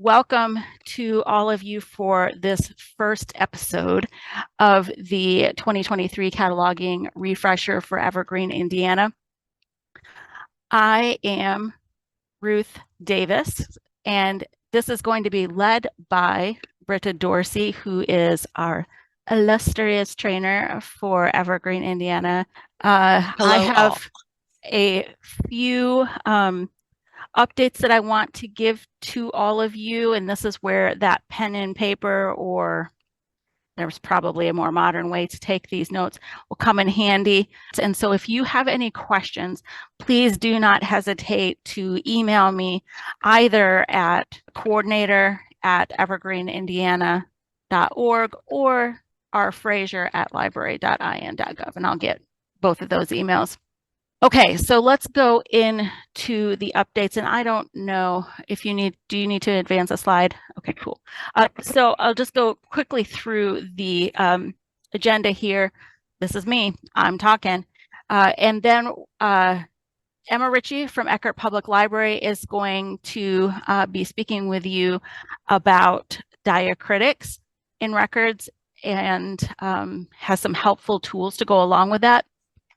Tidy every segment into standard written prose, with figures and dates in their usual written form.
welcome to all of you for this first episode of the 2023 Cataloging Refresher for Evergreen, Indiana. I am Ruth Davis, and this is going to be led by Britta Dorsey, who is our illustrious trainer for Evergreen, Indiana. I Hello, all. have a few updates that I want to give to all of you, and this is where that pen and paper, or there's probably a more modern way to take these notes, will come in handy. And so if you have any questions, please do not hesitate to email me either at coordinator@evergreenindiana.org or rfrazier@library.in.gov, and I'll get both of those emails. Okay, so let's go into the updates, and I don't know if you need, do you need to advance a slide? Okay, cool. So I'll just go quickly through the agenda here. This is me, I'm talking. And then Emma Ritchie from Eckerd Public Library is going to be speaking with you about diacritics in records and has some helpful tools to go along with that.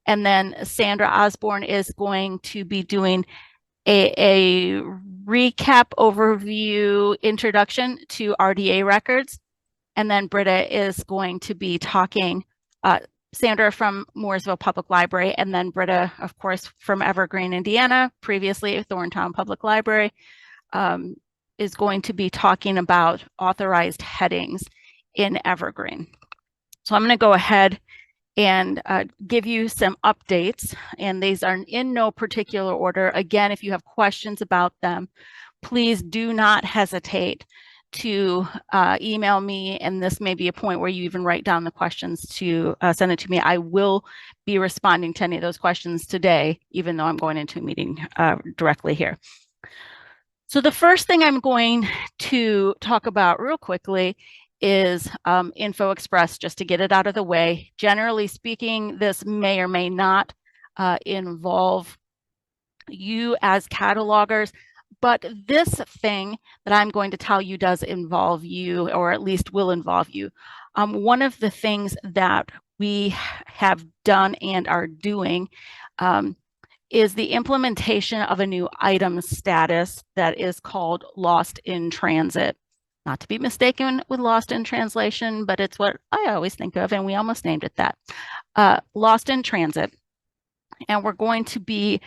And then Sandra Osborne is going to be doing a recap overview introduction to RDA records. And then Britta is going to be talking, Sandra from Mooresville Public Library, and then Britta, of course, from Evergreen, Indiana, previously Thorntown Public Library, is going to be talking about authorized headings in Evergreen. So I'm going to go ahead and give you some updates, and these are in no particular order. Again, if you have questions about them, please do not hesitate to email me, and this may be a point where you even write down the questions to send it to me. I will be responding to any of those questions today, even though I'm going into a meeting directly here. So the first thing I'm going to talk about real quickly is Info Express, just to get it out of the way. Generally speaking, this may or may not involve you as catalogers, but this thing that I'm going to tell you does involve you, or at least will involve you. One of the things that we have done and are doing is the implementation of a new item status that is called Lost in Transit. Not to be mistaken with Lost in Translation, but it's what I always think of, and we almost named it that. Lost in Transit. And we're going to be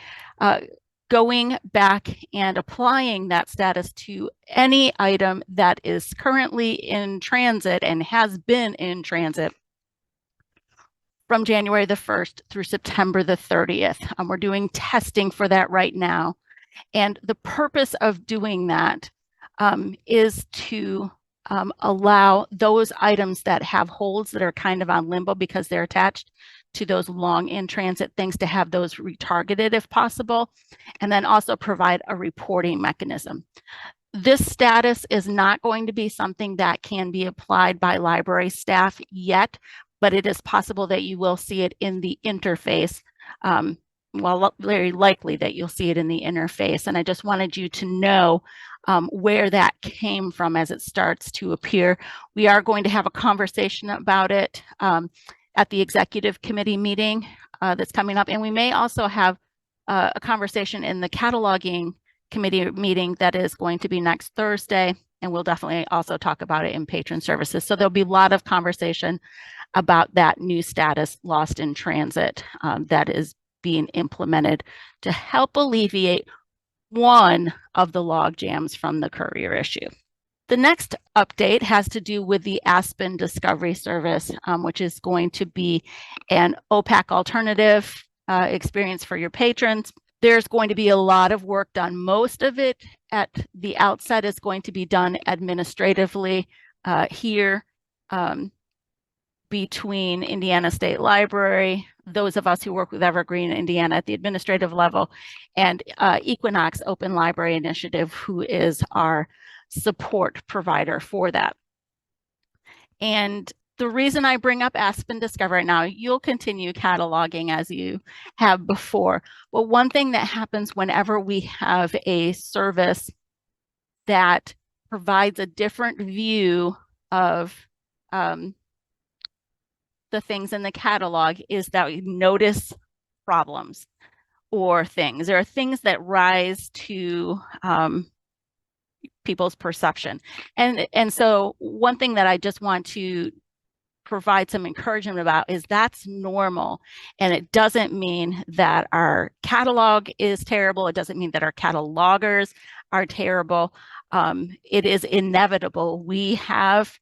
going back and applying that status to any item that is currently in transit and has been in transit from January the 1st through September the 30th. We're doing testing for that right now. And the purpose of doing that is to allow those items that have holds that are kind of on limbo because they're attached to those long in transit things to have those retargeted if possible, and then also provide a reporting mechanism. This status is not going to be something that can be applied by library staff yet, but it is possible that you will see it in the interface. Well, very likely that you'll see it in the interface. And I just wanted you to know where that came from as it starts to appear. We are going to have a conversation about it at the executive committee meeting that's coming up. And we may also have a conversation in the cataloging committee meeting that is going to be next Thursday. And we'll definitely also talk about it in patron services. So there'll be a lot of conversation about that new status, Lost in Transit, that is being implemented to help alleviate one of the log jams from the courier issue. The next update has to do with the Aspen Discovery Service, which is going to be an OPAC alternative experience for your patrons. There's going to be a lot of work done. Most of it at the outset is going to be done administratively here between Indiana State Library, those of us who work with Evergreen, Indiana at the administrative level, and Equinox Open Library Initiative, who is our support provider for that. And the reason I bring up Aspen Discover right now, you'll continue cataloging as you have before. But one thing that happens whenever we have a service that provides a different view of the things in the catalog is that we notice problems or things. There are things that rise to people's perception. And so one thing that I just want to provide some encouragement about is that's normal. And it doesn't mean that our catalog is terrible. It doesn't mean that our catalogers are terrible. It is inevitable. We have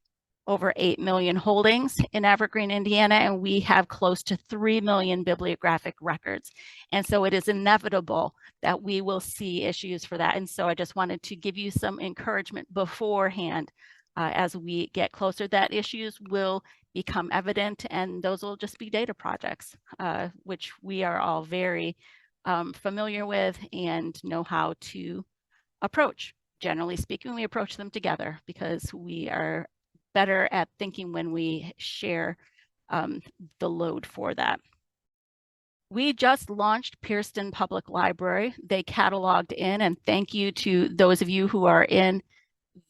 over 8 million holdings in Evergreen, Indiana, and we have close to 3 million bibliographic records. And so it is inevitable that we will see issues for that. And so I just wanted to give you some encouragement beforehand as we get closer, that issues will become evident, and those will just be data projects, which we are all very familiar with and know how to approach. Generally speaking, we approach them together because we are better at thinking when we share the load for that. We just launched Pearston Public Library. They cataloged in, and thank you to those of you who are in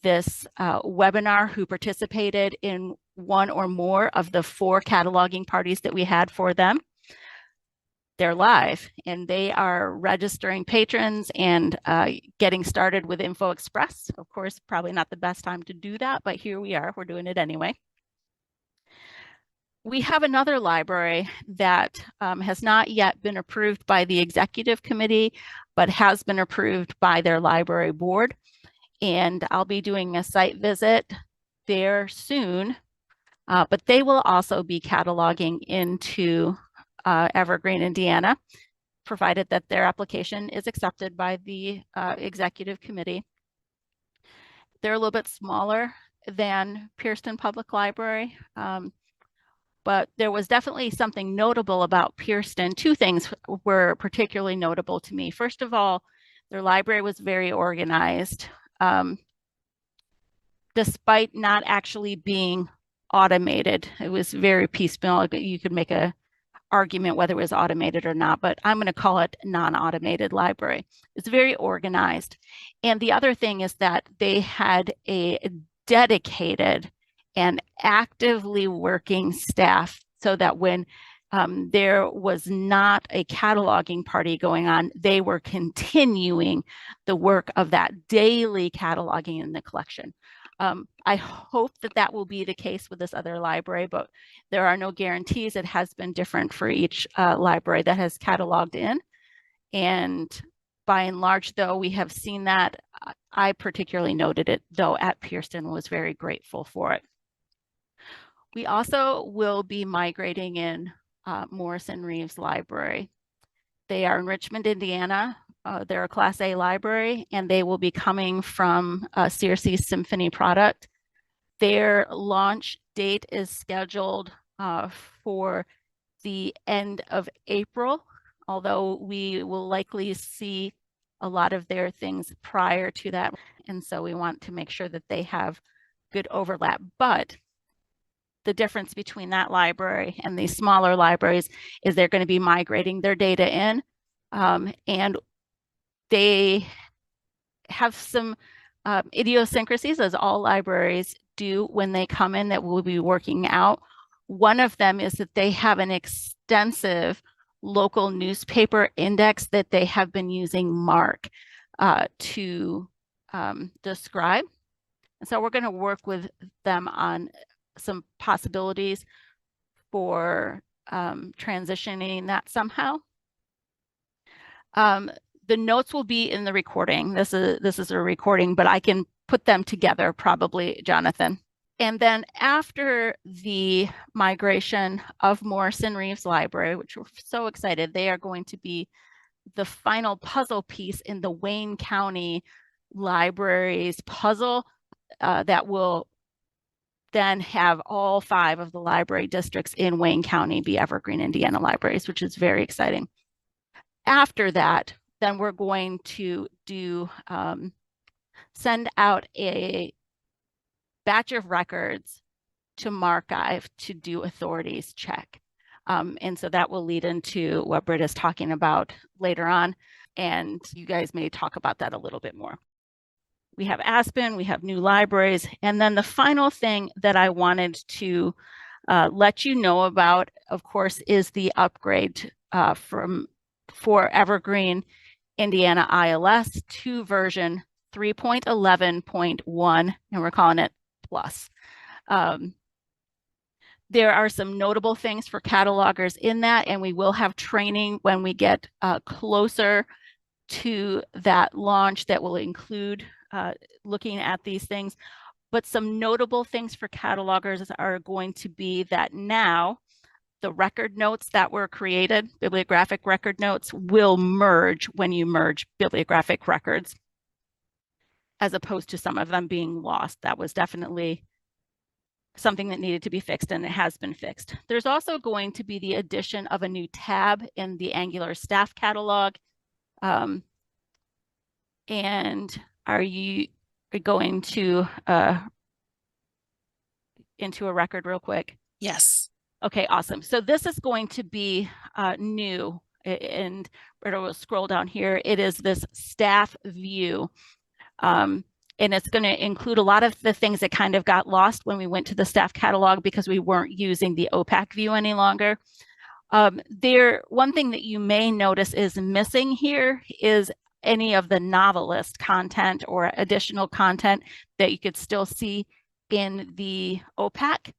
this webinar who participated in one or more of the 4 cataloging parties that we had for them. They're live and they are registering patrons and getting started with Info Express. Of course, probably not the best time to do that, but here we are, we're doing it anyway. We have another library that has not yet been approved by the executive committee, but has been approved by their library board. And I'll be doing a site visit there soon, but they will also be cataloging into Evergreen, Indiana, provided that their application is accepted by the executive committee. They're a little bit smaller than Pearston Public Library, but there was definitely something notable about Pearston. 2 things were particularly notable to me. First of all, their library was very organized. Despite not actually being automated, it was very piecemeal. You could make an argument whether it was automated or not, but I'm going to call it non-automated library. It's very organized. And the other thing is that they had a dedicated and actively working staff so that when there was not a cataloging party going on, they were continuing the work of that daily cataloging in the collection. I hope that that will be the case with this other library, but there are no guarantees. It has been different for each library that has cataloged in. And by and large, though, we have seen that. I particularly noted it, though, at Pearston, was very grateful for it. We also will be migrating in Morrison Reeves Library. They are in Richmond, Indiana. They're a Class A library, and they will be coming from CRC's Symphony product. Their launch date is scheduled for the end of April, although we will likely see a lot of their things prior to that. And so we want to make sure that they have good overlap. But the difference between that library and these smaller libraries is they're going to be migrating their data in, and they have some idiosyncrasies, as all libraries do when they come in, that we'll be working out. One of them is that they have an extensive local newspaper index that they have been using MARC to describe. And so we're going to work with them on some possibilities for transitioning that somehow. The notes will be in the recording. This is a recording, but I can put them together probably, Jonathan. And then after the migration of Morrison Reeves Library, which we're so excited, they are going to be the final puzzle piece in the Wayne County Libraries puzzle that will then have all 5 of the library districts in Wayne County be Evergreen, Indiana libraries, which is very exciting. After that, then we're going to do send out a batch of records to Marchive to do authorities check. And so that will lead into what Britt is talking about later on. And you guys may talk about that a little bit more. we have Aspen, we have new libraries. And then the final thing that I wanted to let you know about, of course, is the upgrade for Evergreen Indiana ILS to version 3.11.1, and we're calling it Plus. There are some notable things for catalogers in that, and we will have training when we get closer to that launch that will include looking at these things. But some notable things for catalogers are going to be that now the record notes that were created, bibliographic record notes, will merge when you merge bibliographic records, as opposed to some of them being lost. That was definitely something that needed to be fixed, and it has been fixed. There's also going to be the addition of a new tab in the Angular staff catalog. And are you going to into a record real quick? Yes. Okay, awesome. So this is going to be new, and Britta will scroll down here. It is this staff view. And it's going to include a lot of the things that kind of got lost when we went to the staff catalog because we weren't using the OPAC view any longer. One thing that you may notice is missing here is any of the novelist content or additional content that you could still see in the OPAC.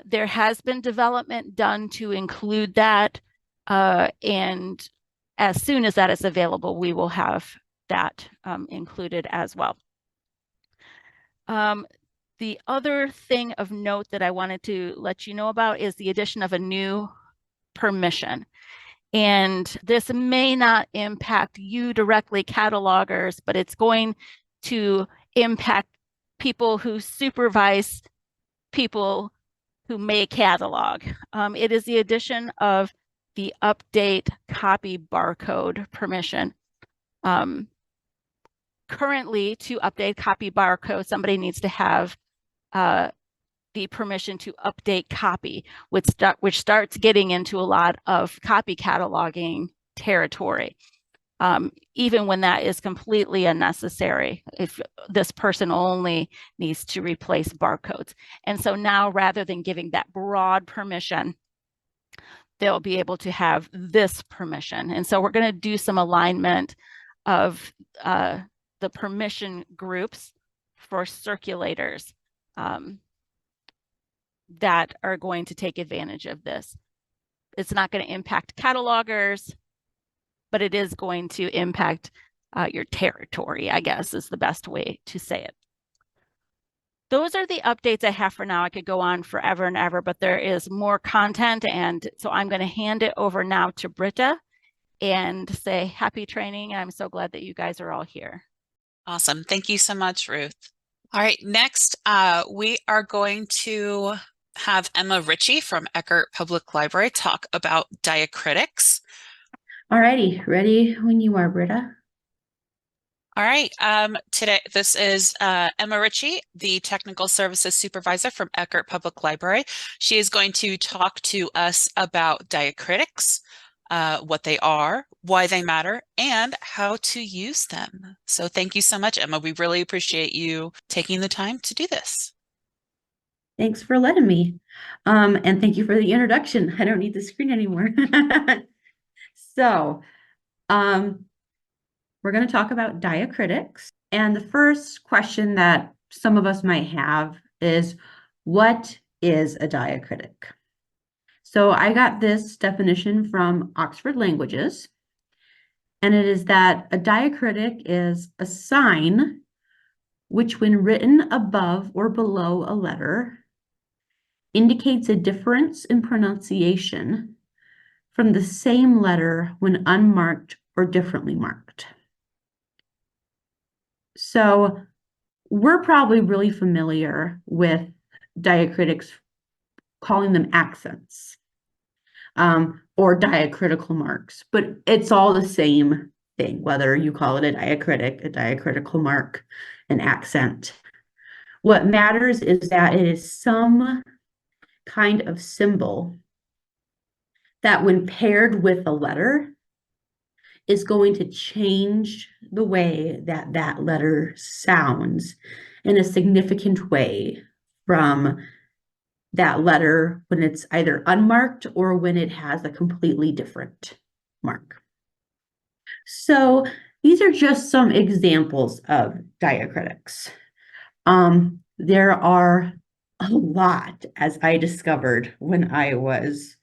There has been development done to include that, and as soon as that is available, we will have that included as well. The other thing of note that I wanted to let you know about is the addition of a new permission. And this may not impact you directly, catalogers, but it's going to impact people who supervise people who may catalog. It is the addition of the update copy barcode permission. Currently, to update copy barcode, somebody needs to have the permission to update copy, which starts getting into a lot of copy cataloging territory, even when that is completely unnecessary, if this person only needs to replace barcodes. And so now, rather than giving that broad permission, they'll be able to have this permission. And so we're going to do some alignment of the permission groups for circulators that are going to take advantage of this. It's not going to impact catalogers, but it is going to impact your territory, I guess is the best way to say it. Those are the updates I have for now. I could go on forever and ever, but there is more content. And so I'm going to hand it over now to Britta and say happy training. And I'm so glad that you guys are all here. Awesome. Thank you so much, Ruth. All right, next, we are going to have Emma Ritchie from Eckerd Public Library talk about diacritics. All righty, ready when you are, Britta. All right, today this is Emma Ritchie, the Technical Services Supervisor from Eckerd Public Library. She is going to talk to us about diacritics, what they are, why they matter, and how to use them. So thank you so much, Emma. We really appreciate you taking the time to do this. Thanks for letting me. And thank you for the introduction. I don't need the screen anymore. So, we're going to talk about diacritics. And the first question that some of us might have is, what is a diacritic? So I got this definition from Oxford Languages, and it is that a diacritic is a sign which, when written above or below a letter, indicates a difference in pronunciation from the same letter when unmarked or differently marked. So we're probably really familiar with diacritics, calling them accents or diacritical marks, but it's all the same thing, whether you call it a diacritic, a diacritical mark, an accent. What matters is that it is some kind of symbol that, when paired with a letter, is going to change the way that that letter sounds in a significant way from that letter when it's either unmarked or when it has a completely different mark. So these are just some examples of diacritics. There are a lot, as I discovered when I was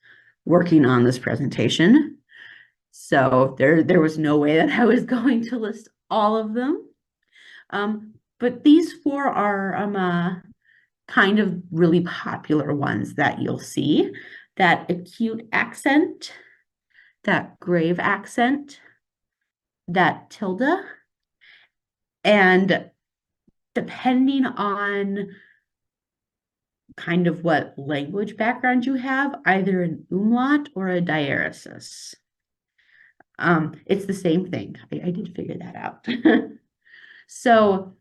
working on this presentation. So there was no way that I was going to list all of them. But these four are kind of really popular ones that you'll see. That acute accent, that grave accent, that tilde, and depending on kind of what language background you have, either an umlaut or a diaresis. It's the same thing. I did figure that out. So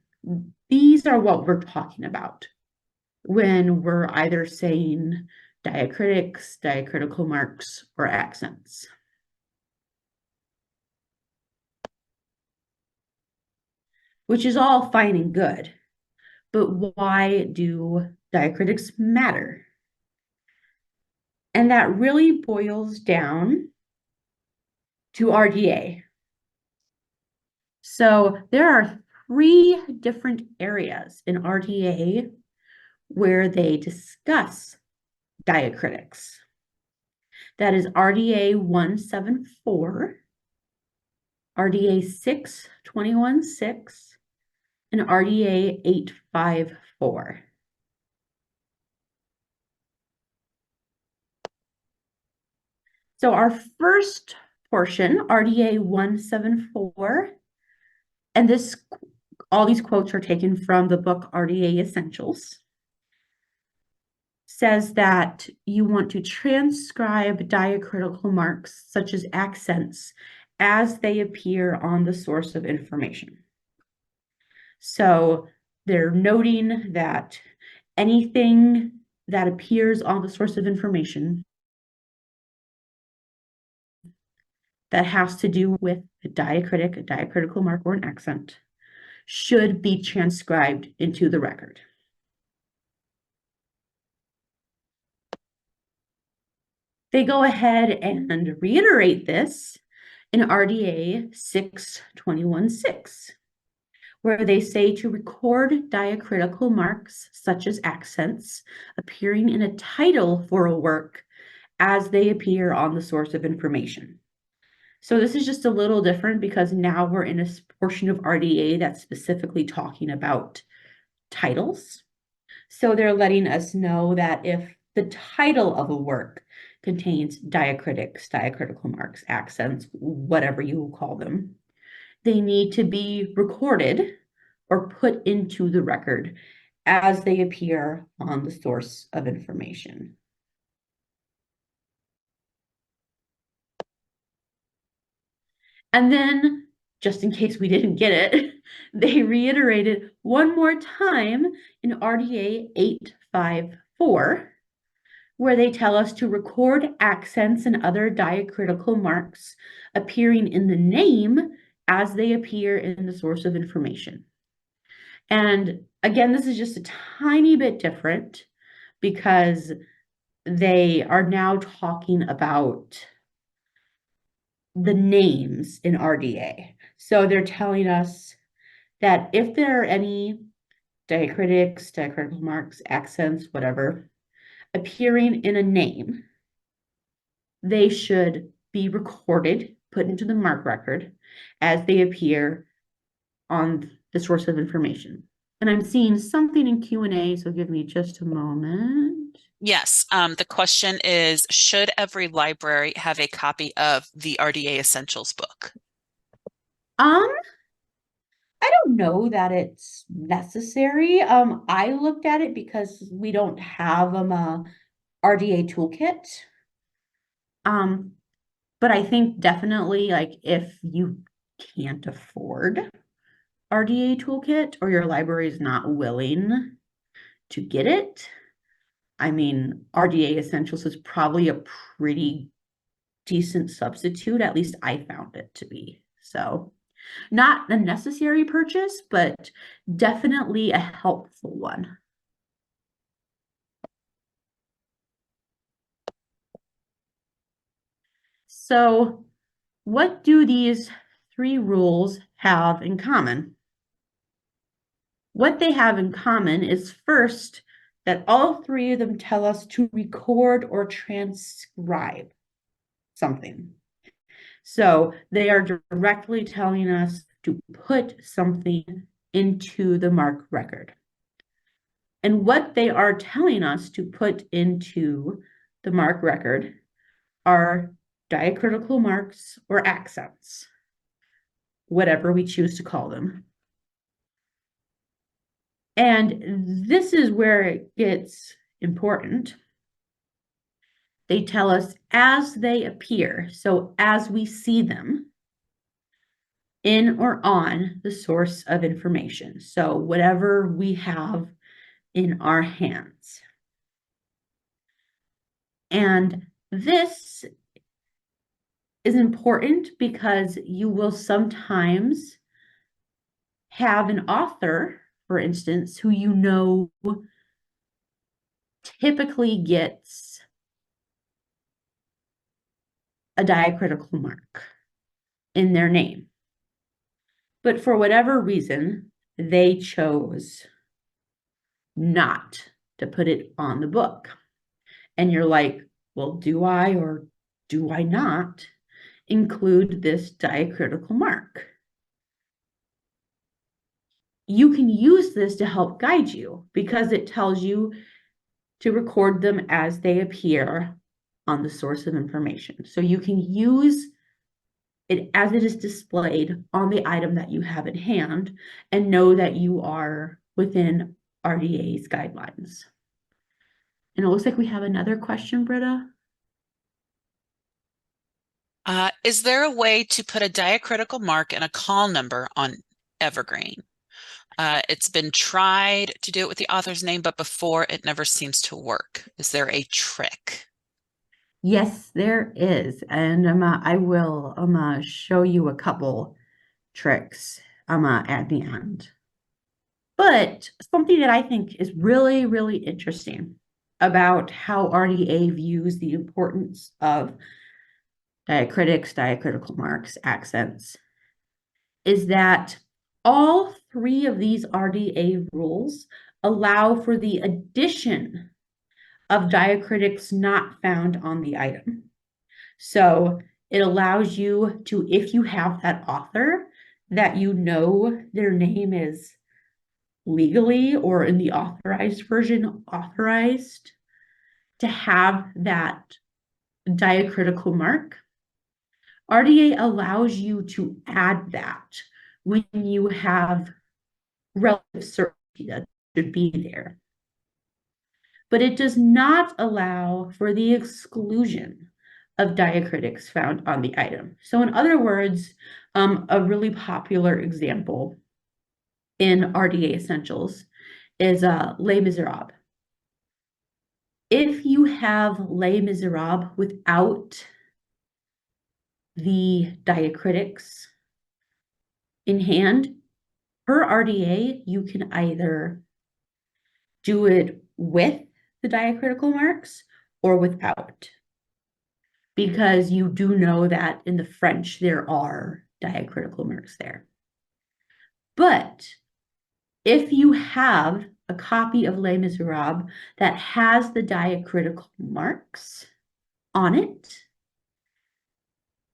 these are what we're talking about when we're either saying diacritics, diacritical marks, or accents. Which is all fine and good, but why do diacritics matter? And that really boils down to RDA. So there are 3 different areas in RDA where they discuss diacritics. That is RDA 174, RDA 621.6, and RDA 854. So our first portion, RDA 174, and all these quotes are taken from the book RDA Essentials, says that you want to transcribe diacritical marks such as accents as they appear on the source of information. So they're noting that anything that appears on the source of information that has to do with a diacritic, a diacritical mark, or an accent should be transcribed into the record. They go ahead and reiterate this in RDA 621.6, where they say to record diacritical marks such as accents appearing in a title for a work as they appear on the source of information. So this is just a little different because now we're in a portion of RDA that's specifically talking about titles. So they're letting us know that if the title of a work contains diacritics, diacritical marks, accents, whatever you call them, they need to be recorded or put into the record as they appear on the source of information. And then, just in case we didn't get it, they reiterated one more time in RDA 854, where they tell us to record accents and other diacritical marks appearing in the name as they appear in the source of information. And again, this is just a tiny bit different because they are now talking about the names in RDA. So they're telling us that if there are any diacritics, diacritical marks, accents, whatever, appearing in a name, they should be recorded, put into the mark record as they appear on the source of information. And I'm seeing something in Q&A, so give me just a moment. Yes, the question is, should every library have a copy of the RDA Essentials book? I don't know that it's necessary. I looked at it because we don't have a RDA toolkit. But I think definitely like if you can't afford RDA toolkit or your library is not willing to get it, I mean, RDA Essentials is probably a pretty decent substitute. At least I found it to be. So not a necessary purchase, but definitely a helpful one. So what do these three rules have in common? What they have in common is first, that all three of them tell us to record or transcribe something. So they are directly telling us to put something into the MARC record. And what they are telling us to put into the MARC record are diacritical marks or accents, whatever we choose to call them. And this is where it gets important. They tell us as they appear, so as we see them in or on the source of information. So whatever we have in our hands. And this is important because you will sometimes have an author, for instance, who you know typically gets a diacritical mark in their name. But for whatever reason, they chose not to put it on the book. And you're like, well, do I or do I not include this diacritical mark? You can use this to help guide you because it tells you to record them as they appear on the source of information. So you can use it as it is displayed on the item that you have in hand and know that you are within RDA's guidelines. And it looks like we have another question, Britta. Is there a way to put a diacritical mark and a call number on Evergreen? It's been tried to do it with the author's name, but before it never seems to work. Is there a trick? Yes, there is. And I will show you a couple tricks at the end. But something that I think is really, really interesting about how RDA views the importance of diacritics, diacritical marks, accents, is that all three of these RDA rules allow for the addition of diacritics not found on the item. So it allows you to, if you have that author that you know their name is legally or in the authorized version authorized, to have that diacritical mark. RDA allows you to add that when you have relative certainty that should be there. But it does not allow for the exclusion of diacritics found on the item. So in other words, a really popular example in RDA Essentials is Les Miserables. If you have Les Miserables without the diacritics in hand, per RDA, you can either do it with the diacritical marks or without, because you do know that in the French there are diacritical marks there. But if you have a copy of Les Miserables that has the diacritical marks on it,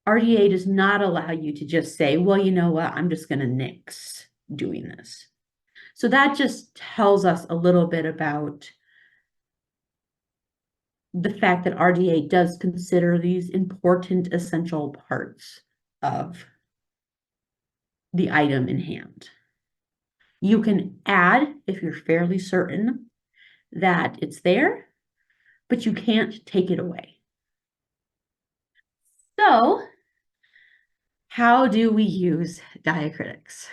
RDA does not allow you to just say, well, you know what, I'm just going to nix doing this. So that just tells us a little bit about the fact that RDA does consider these important essential parts of the item in hand. You can add if you're fairly certain that it's there, but you can't take it away. So, how do we use diacritics?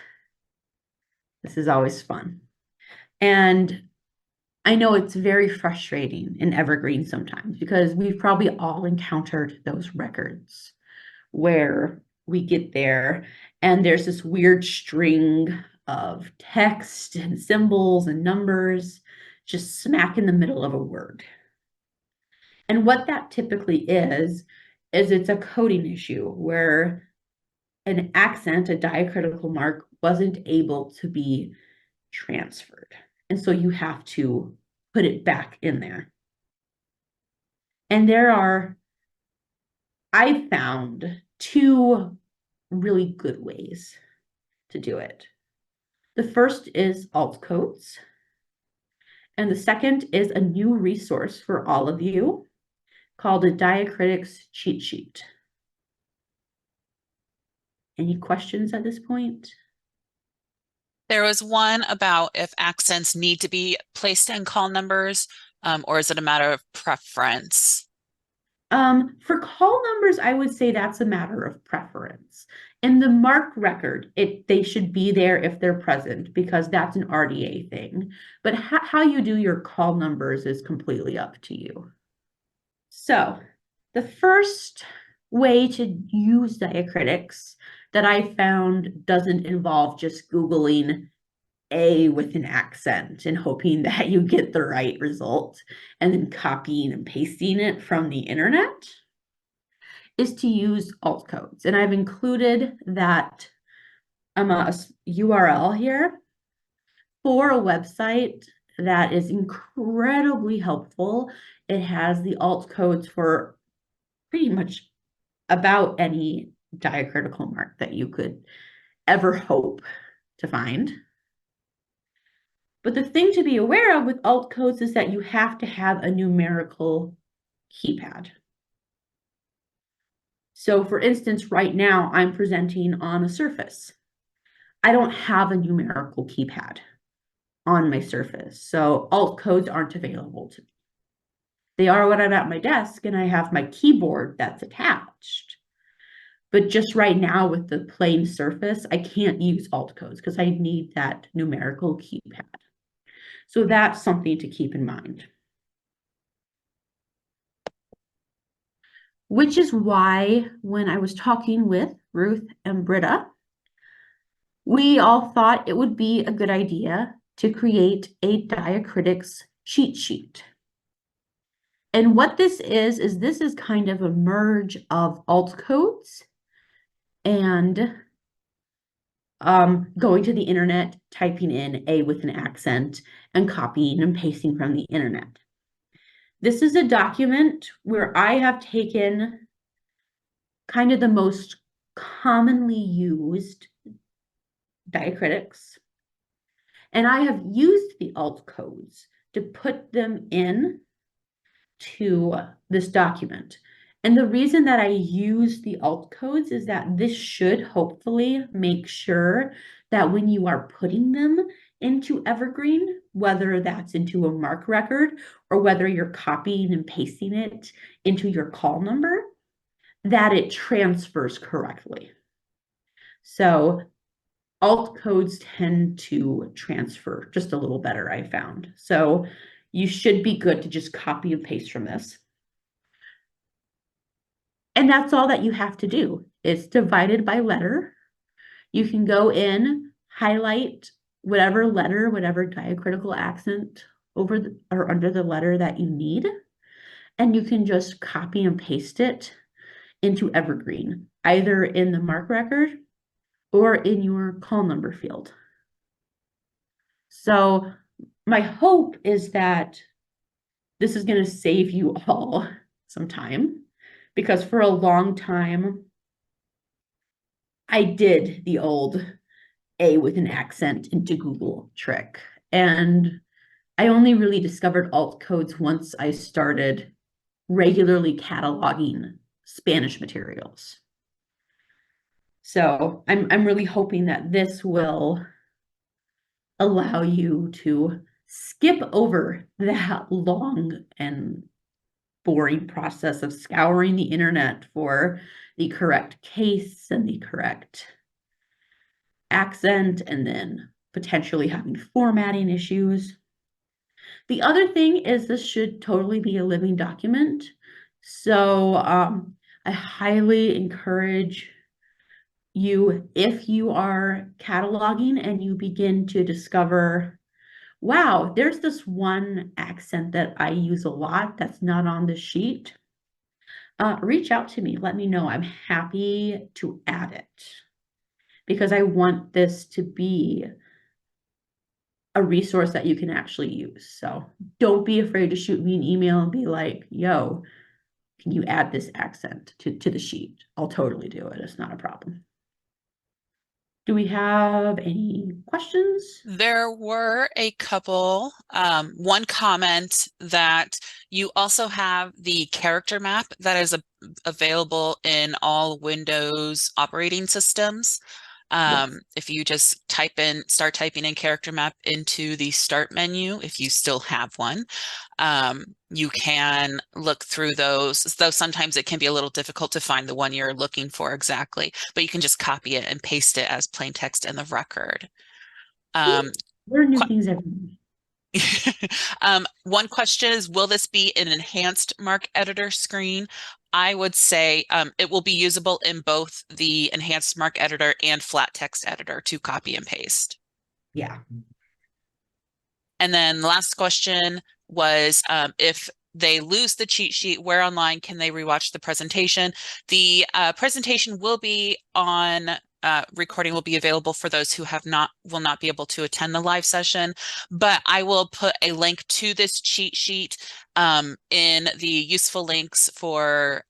This is always fun. And I know it's very frustrating in Evergreen sometimes because we've probably all encountered those records where we get there and there's this weird string of text and symbols and numbers just smack in the middle of a word. And what that typically is it's a coding issue where an accent, a diacritical mark, wasn't able to be transferred. And so you have to put it back in there. And I found two really good ways to do it. The first is alt codes, and the second is a new resource for all of you called a diacritics cheat sheet. Any questions at this point? There was one about if accents need to be placed in call numbers, or is it a matter of preference? For call numbers, I would say that's a matter of preference. In the mark record, they should be there if they're present because that's an RDA thing. But how you do your call numbers is completely up to you. So the first way to use diacritics that I found doesn't involve just Googling a with an accent and hoping that you get the right result and then copying and pasting it from the internet is to use alt codes. And I've included that URL here for a website that is incredibly helpful. It has the alt codes for pretty much about any diacritical mark that you could ever hope to find. But the thing to be aware of with alt codes is that you have to have a numerical keypad. So for instance, right now I'm presenting on a Surface. I don't have a numerical keypad on my Surface, so alt codes aren't available to me. They are when I'm at my desk and I have my keyboard that's attached. But just right now with the plain Surface, I can't use alt codes because I need that numerical keypad. So that's something to keep in mind. Which is why when I was talking with Ruth and Britta, we all thought it would be a good idea to create a diacritics cheat sheet. And what this is this is kind of a merge of alt codes and going to the internet, typing in a with an accent, and copying and pasting from the internet. This is a document where I have taken kind of the most commonly used diacritics, and I have used the alt codes to put them in to this document. And the reason that I use the alt codes is that this should hopefully make sure that when you are putting them into Evergreen, whether that's into a mark record or whether you're copying and pasting it into your call number, that it transfers correctly. So alt codes tend to transfer just a little better, I found. So you should be good to just copy and paste from this. And that's all that you have to do. It's divided by letter. You can go in, highlight whatever letter, whatever diacritical accent over or under the letter that you need. And you can just copy and paste it into Evergreen, either in the mark record or in your call number field. So my hope is that this is going to save you all some time, because for a long time, I did the old A with an accent into Google trick. And I only really discovered alt codes once I started regularly cataloging Spanish materials. So I'm really hoping that this will allow you to skip over that long and boring process of scouring the internet for the correct case and the correct accent, and then potentially having formatting issues. The other thing is this should totally be a living document. So I highly encourage you, if you are cataloging and you begin to discover, wow, there's this one accent that I use a lot that's not on the sheet. Reach out to me. Let me know. I'm happy to add it because I want this to be a resource that you can actually use. So don't be afraid to shoot me an email and be like, yo, can you add this accent to the sheet? I'll totally do it. It's not a problem. Do we have any questions? There were a couple. One comment that you also have the character map that is available in all Windows operating systems. Yes. If you just start typing in character map into the start menu, if you still have one, you can look through those, though sometimes it can be a little difficult to find the one you're looking for exactly, but you can just copy it and paste it as plain text in the record. Learn new things every day. One question is, will this be an enhanced Mark Editor screen? I would say it will be usable in both the enhanced Mark Editor and flat text editor to copy and paste. Yeah. And then the last question was if they lose the cheat sheet, where online can they rewatch the presentation? The presentation will be on recording will be available for those who will not be able to attend the live session, but I will put a link to this cheat sheet in the useful links for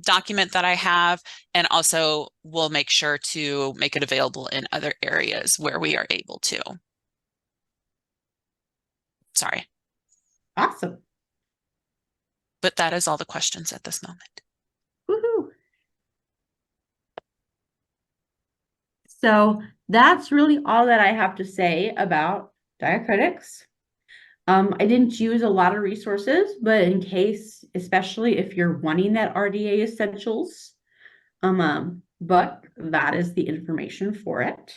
document that I have, and also we'll make sure to make it available in other areas where we are able to. Sorry. Awesome. But that is all the questions at this moment. Woohoo. So that's really all that I have to say about diacritics. I didn't use a lot of resources, but in case, especially if you're wanting that RDA essentials, but that is the information for it.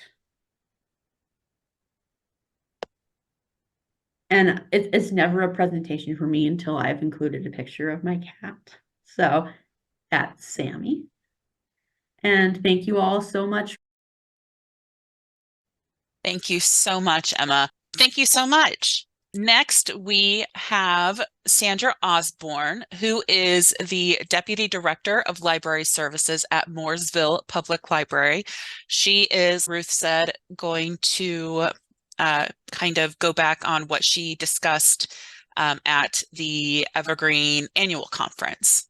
And it's never a presentation for me until I've included a picture of my cat. So that's Sammy. And thank you all so much. Thank you so much, Emma. Thank you so much. Next, we have Sandra Osborne, who is the Deputy Director of Library Services at Mooresville Public Library. She is, Ruth said, going to kind of go back on what she discussed at the Evergreen annual conference.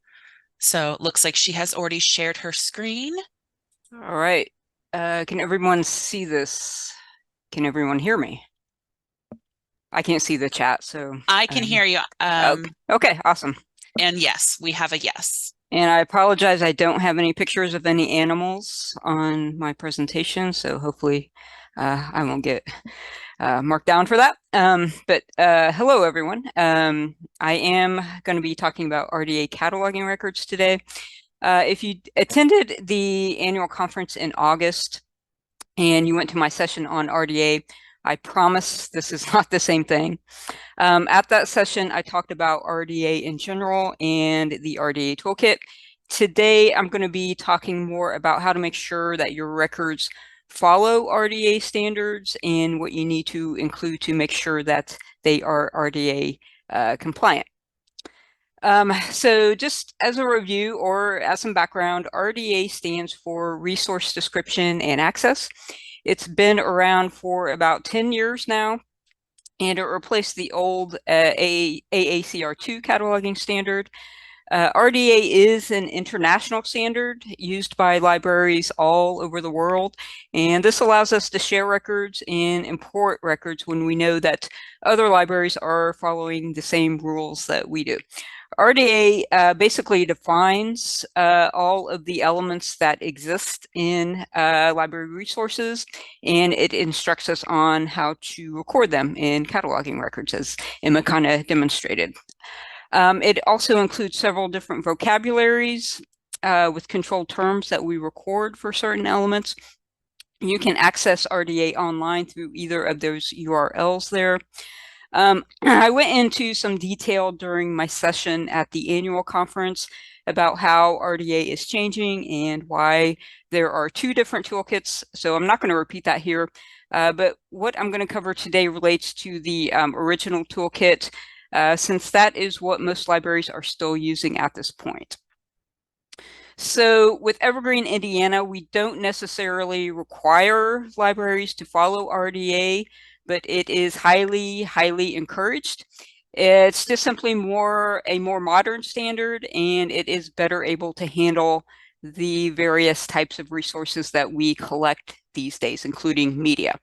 So it looks like she has already shared her screen. All right. Can everyone see this? Can everyone hear me? I can't see the chat, so I can hear you. Okay, awesome. And yes, we have a yes. And I apologize, I don't have any pictures of any animals on my presentation, so hopefully I won't get marked down for that. But hello, everyone. I am going to be talking about RDA cataloging records today. If you attended the annual conference in August and you went to my session on RDA, I promise this is not the same thing. At that session, I talked about RDA in general and the RDA toolkit. Today, I'm going to be talking more about how to make sure that your records follow RDA standards and what you need to include to make sure that they are RDA compliant. So just as a review or as some background, RDA stands for Resource Description and Access. It's been around for about 10 years now, and it replaced the old AACR2 cataloging standard. RDA is an international standard used by libraries all over the world, and this allows us to share records and import records when we know that other libraries are following the same rules that we do. RDA basically defines all of the elements that exist in library resources, and it instructs us on how to record them in cataloging records, as Emma kind of demonstrated. It also includes several different vocabularies with controlled terms that we record for certain elements. You can access RDA online through either of those URLs there. I went into some detail during my session at the annual conference about how RDA is changing and why there are two different toolkits. So I'm not going to repeat that here, but what I'm going to cover today relates to the original toolkit, since that is what most libraries are still using at this point. So with Evergreen, Indiana, we don't necessarily require libraries to follow RDA, but it is highly, highly encouraged. It's just simply a more modern standard, and it is better able to handle the various types of resources that we collect these days, including media.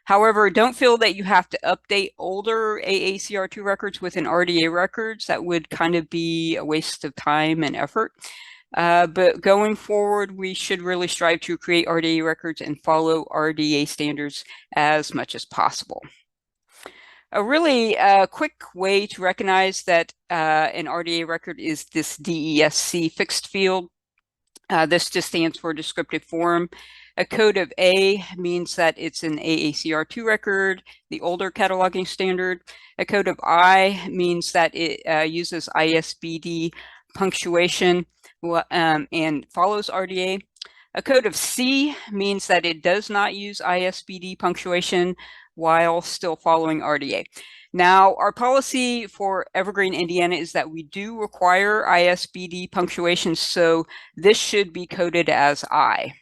However, don't feel that you have to update older AACR2 records with an RDA records. That would kind of be a waste of time and effort. But going forward, we should really strive to create RDA records and follow RDA standards as much as possible. A really quick way to recognize that an RDA record is this DESC fixed field. This just stands for descriptive form. A code of A means that it's an AACR2 record, the older cataloging standard. A code of I means that it uses ISBD punctuation and follows RDA. A code of C means that it does not use ISBD punctuation while still following RDA. Now, our policy for Evergreen, Indiana is that we do require ISBD punctuation, so this should be coded as I.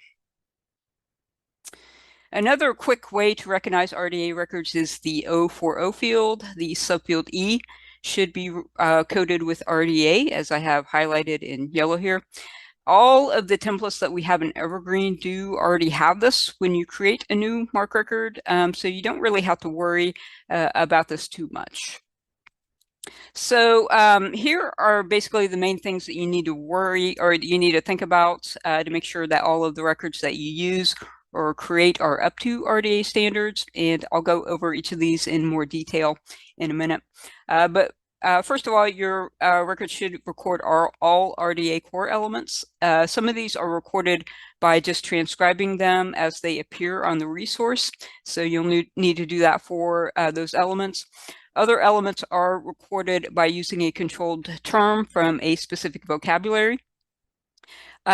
Another quick way to recognize RDA records is the O40 field. The subfield E should be coded with RDA, as I have highlighted in yellow here. All of the templates that we have in Evergreen do already have this when you create a new MARC record, so you don't really have to worry about this too much. So here are basically the main things that you need to worry or you need to think about to make sure that all of the records that you use or create are up to RDA standards, and I'll go over each of these in more detail in a minute. First of all, your record should record all RDA core elements. Some of these are recorded by just transcribing them as they appear on the resource, so you'll need to do that for those elements. Other elements are recorded by using a controlled term from a specific vocabulary.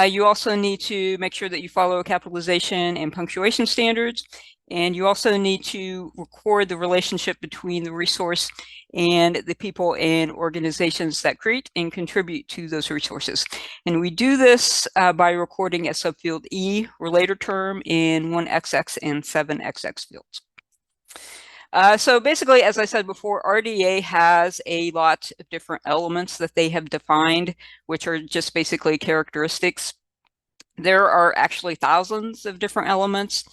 You also need to make sure that you follow capitalization and punctuation standards, and you also need to record the relationship between the resource and the people and organizations that create and contribute to those resources. And we do this by recording a subfield E relator term in 1XX and 7XX fields. So basically, as I said before, RDA has a lot of different elements that they have defined, which are just basically characteristics. There are actually thousands of different elements,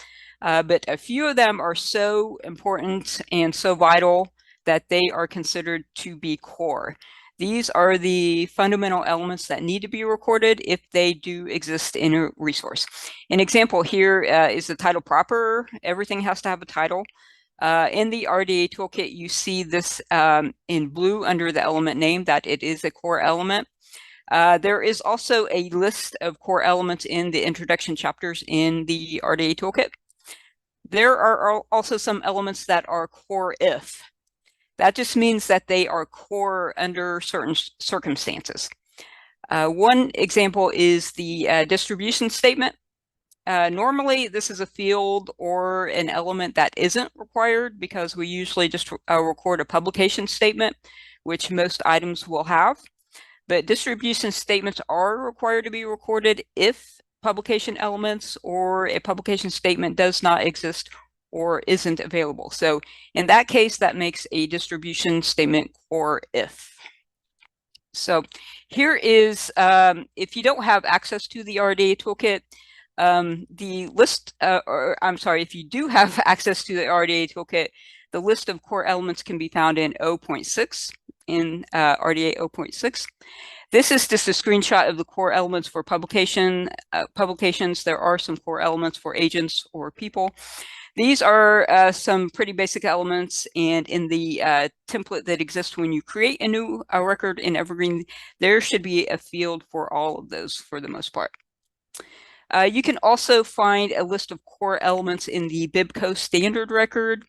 but a few of them are so important and so vital that they are considered to be core. These are the fundamental elements that need to be recorded if they do exist in a resource. An example here is the title proper. Everything has to have a title. In the RDA toolkit, you see this in blue under the element name, that it is a core element. There is also a list of core elements in the introduction chapters in the RDA toolkit. There are also some elements that are core if. That just means that they are core under certain circumstances. One example is the distribution statement. Normally, this is a field or an element that isn't required because we usually just record a publication statement, which most items will have. But distribution statements are required to be recorded if publication elements or a publication statement does not exist or isn't available. So in that case, that makes a distribution statement core if. So here is, if you don't have access to the RDA toolkit, the list, if you do have access to the RDA toolkit, the list of core elements can be found in 0.6, in RDA 0.6. This is just a screenshot of the core elements for publications. There are some core elements for agents or people. These are some pretty basic elements, and in the template that exists when you create a new record in Evergreen, there should be a field for all of those for the most part. You can also find a list of core elements in the BibCo standard record.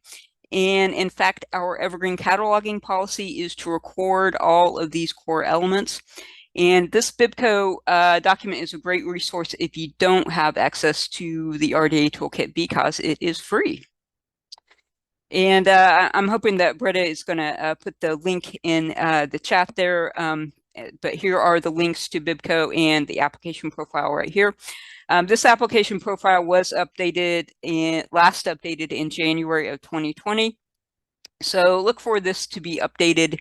And in fact, our Evergreen cataloging policy is to record all of these core elements. And this BibCo document is a great resource if you don't have access to the RDA toolkit because it is free. And I'm hoping that Britta is going to put the link in the chat there. But here are the links to BibCo and the application profile right here. This application profile was last updated in January of 2020. So look for this to be updated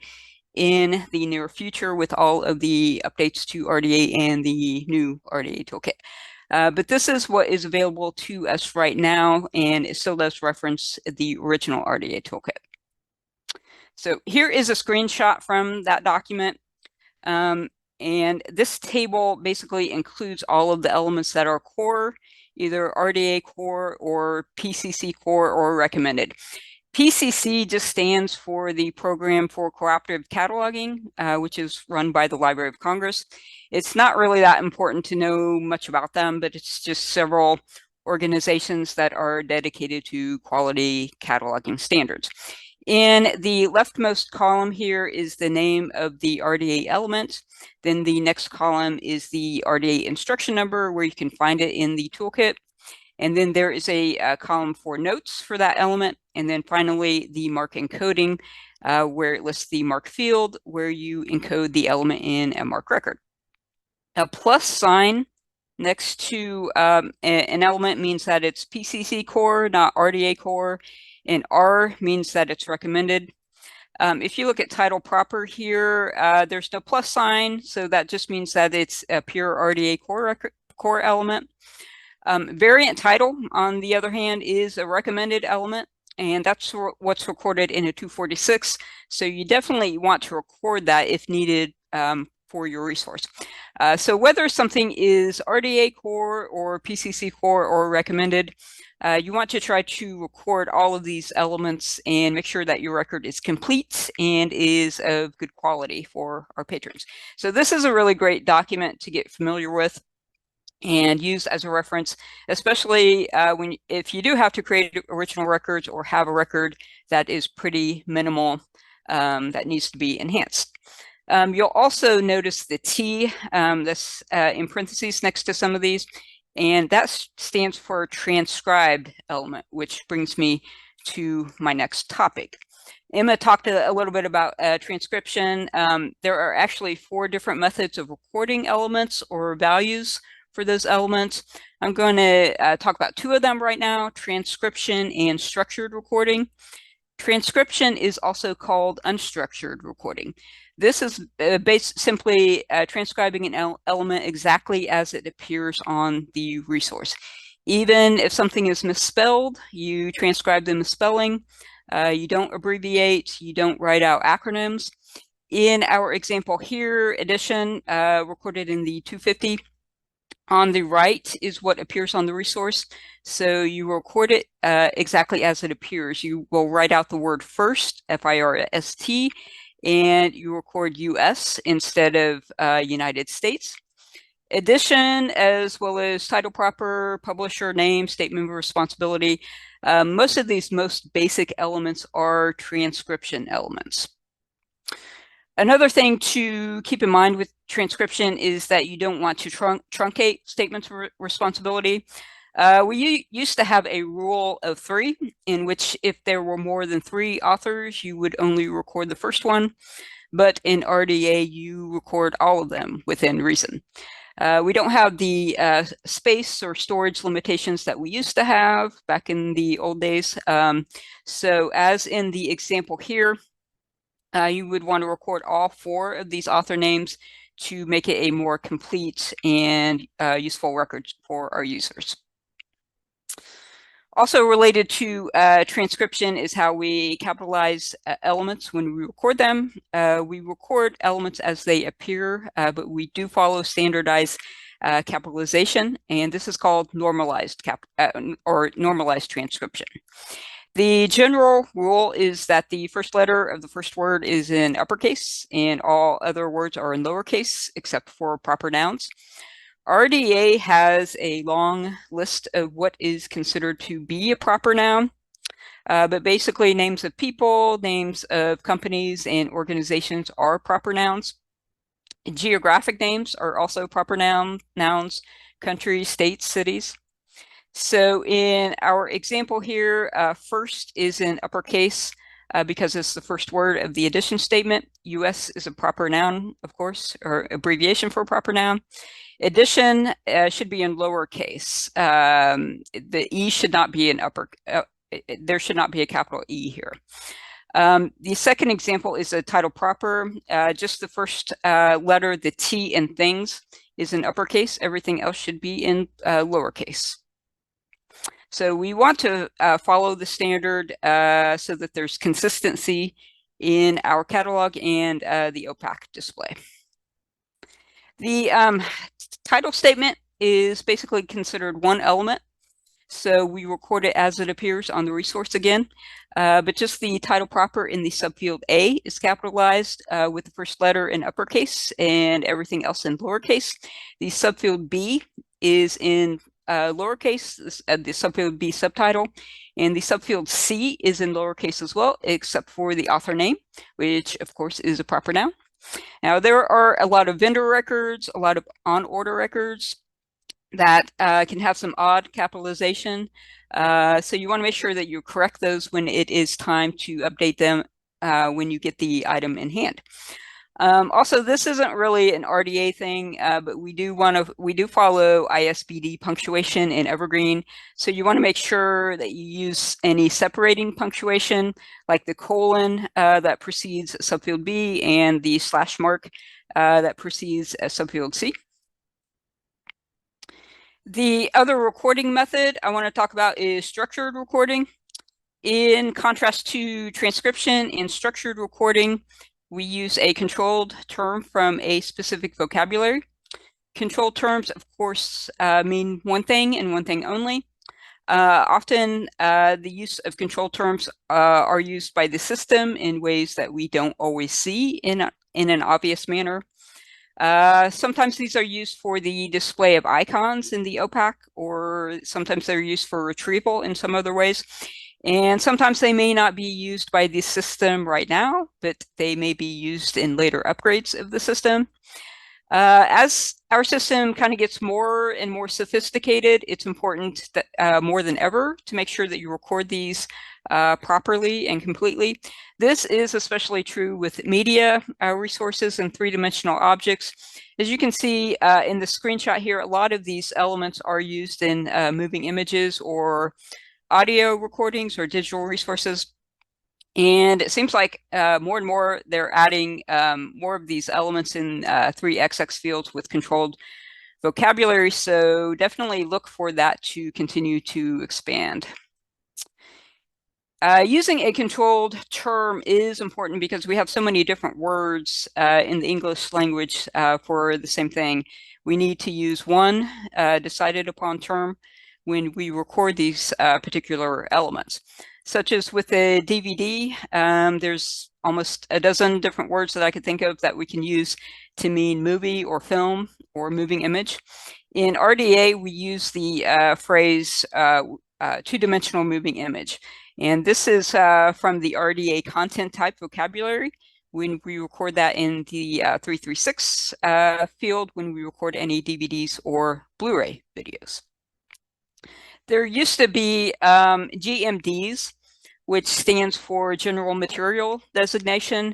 in the near future with all of the updates to RDA and the new RDA toolkit. But this is what is available to us right now, and it still does reference the original RDA toolkit. So here is a screenshot from that document. And this table basically includes all of the elements that are core, either RDA core or PCC core or recommended. PCC just stands for the Program for Cooperative Cataloging, which is run by the Library of Congress. It's not really that important to know much about them, but it's just several organizations that are dedicated to quality cataloging standards. In the leftmost column here is the name of the RDA element. Then the next column is the RDA instruction number, where you can find it in the toolkit. And then there is a column for notes for that element. And then finally, the mark encoding, where it lists the mark field, where you encode the element in a mark record. A plus sign next to an element means that it's PCC core, not RDA core. And R means that it's recommended. If you look at title proper here, there's no plus sign. So that just means that it's a pure RDA core element. Variant title, on the other hand, is a recommended element, and that's what's recorded in a 246. So you definitely want to record that if needed for your resource. So whether something is RDA core or PCC core or recommended, you want to try to record all of these elements and make sure that your record is complete and is of good quality for our patrons. So this is a really great document to get familiar with and use as a reference, especially if you do have to create original records or have a record that is pretty minimal that needs to be enhanced. You'll also notice the T that's in parentheses next to some of these, and that stands for transcribed element, which brings me to my next topic. Emma talked a little bit about transcription. There are actually 4 different methods of recording elements or values for those elements. I'm going to talk about 2 of them right now, transcription and structured recording. Transcription is also called unstructured recording. This is simply transcribing an element exactly as it appears on the resource. Even if something is misspelled, you transcribe the misspelling. You don't abbreviate, you don't write out acronyms. In our example here, addition recorded in the 250, on the right is what appears on the resource. So you record it exactly as it appears. You will write out the word first, F-I-R-S-T, and you record US instead of United States. Addition, as well as title proper, publisher name, statement of responsibility. Most of these most basic elements are transcription elements. Another thing to keep in mind with transcription is that you don't want to truncate statements of responsibility. We used to have a rule of 3, in which if there were more than 3 authors, you would only record the first one. But in RDA, you record all of them within reason. We don't have the space or storage limitations that we used to have back in the old days. So as in the example here, you would want to record all 4 of these author names to make it a more complete and useful record for our users. Also related to transcription is how we capitalize elements when we record them. We record elements as they appear, but we do follow standardized capitalization, and this is called normalized normalized transcription. The general rule is that the first letter of the first word is in uppercase and all other words are in lowercase except for proper nouns. RDA has a long list of what is considered to be a proper noun, but basically names of people, names of companies and organizations are proper nouns. Geographic names are also proper nouns, countries, states, cities. So in our example here, first is in uppercase because it's the first word of the addition statement. US is a proper noun, of course, or abbreviation for a proper noun. Addition should be in lowercase. The E should not be in upper, there should not be a capital E here. The second example is a title proper. Just the first letter, the T in things, is in uppercase. Everything else should be in lowercase. So we want to follow the standard so that there's consistency in our catalog and the OPAC display. The title statement is basically considered one element. So we record it as it appears on the resource again, but just the title proper in the subfield A is capitalized with the first letter in uppercase and everything else in lowercase. The subfield B is in lowercase, the subfield B subtitle, and the subfield C is in lowercase as well, except for the author name, which of course is a proper noun. Now there are a lot of vendor records, a lot of on-order records that can have some odd capitalization. So you want to make sure that you correct those when it is time to update them when you get the item in hand. Also, this isn't really an RDA thing, but we do follow ISBD punctuation in Evergreen. So you want to make sure that you use any separating punctuation, like the colon that precedes subfield B and the slash mark that precedes subfield C. The other recording method I want to talk about is structured recording. In contrast to transcription, in structured recording, we use a controlled term from a specific vocabulary. Controlled terms, of course, mean one thing and one thing only. Often, the use of controlled terms are used by the system in ways that we don't always see in an obvious manner. Sometimes these are used for the display of icons in the OPAC, or sometimes they're used for retrieval in some other ways. And sometimes they may not be used by the system right now, but they may be used in later upgrades of the system. As our system kind of gets more and more sophisticated, it's important that more than ever to make sure that you record these properly and completely. This is especially true with media resources and three-dimensional objects. As you can see in the screenshot here, a lot of these elements are used in moving images or audio recordings or digital resources. And it seems like more and more they're adding more of these elements in 3XX fields with controlled vocabulary. So definitely look for that to continue to expand. Using a controlled term is important because we have so many different words in the English language for the same thing. We need to use one decided upon term when we record these particular elements. Such as with a DVD, there's almost a dozen different words that I could think of that we can use to mean movie or film or moving image. In RDA, we use the phrase two-dimensional moving image. And this is from the RDA content type vocabulary when we record that in the 336 field when we record any DVDs or Blu-ray videos. There used to be GMDs, which stands for General Material Designation.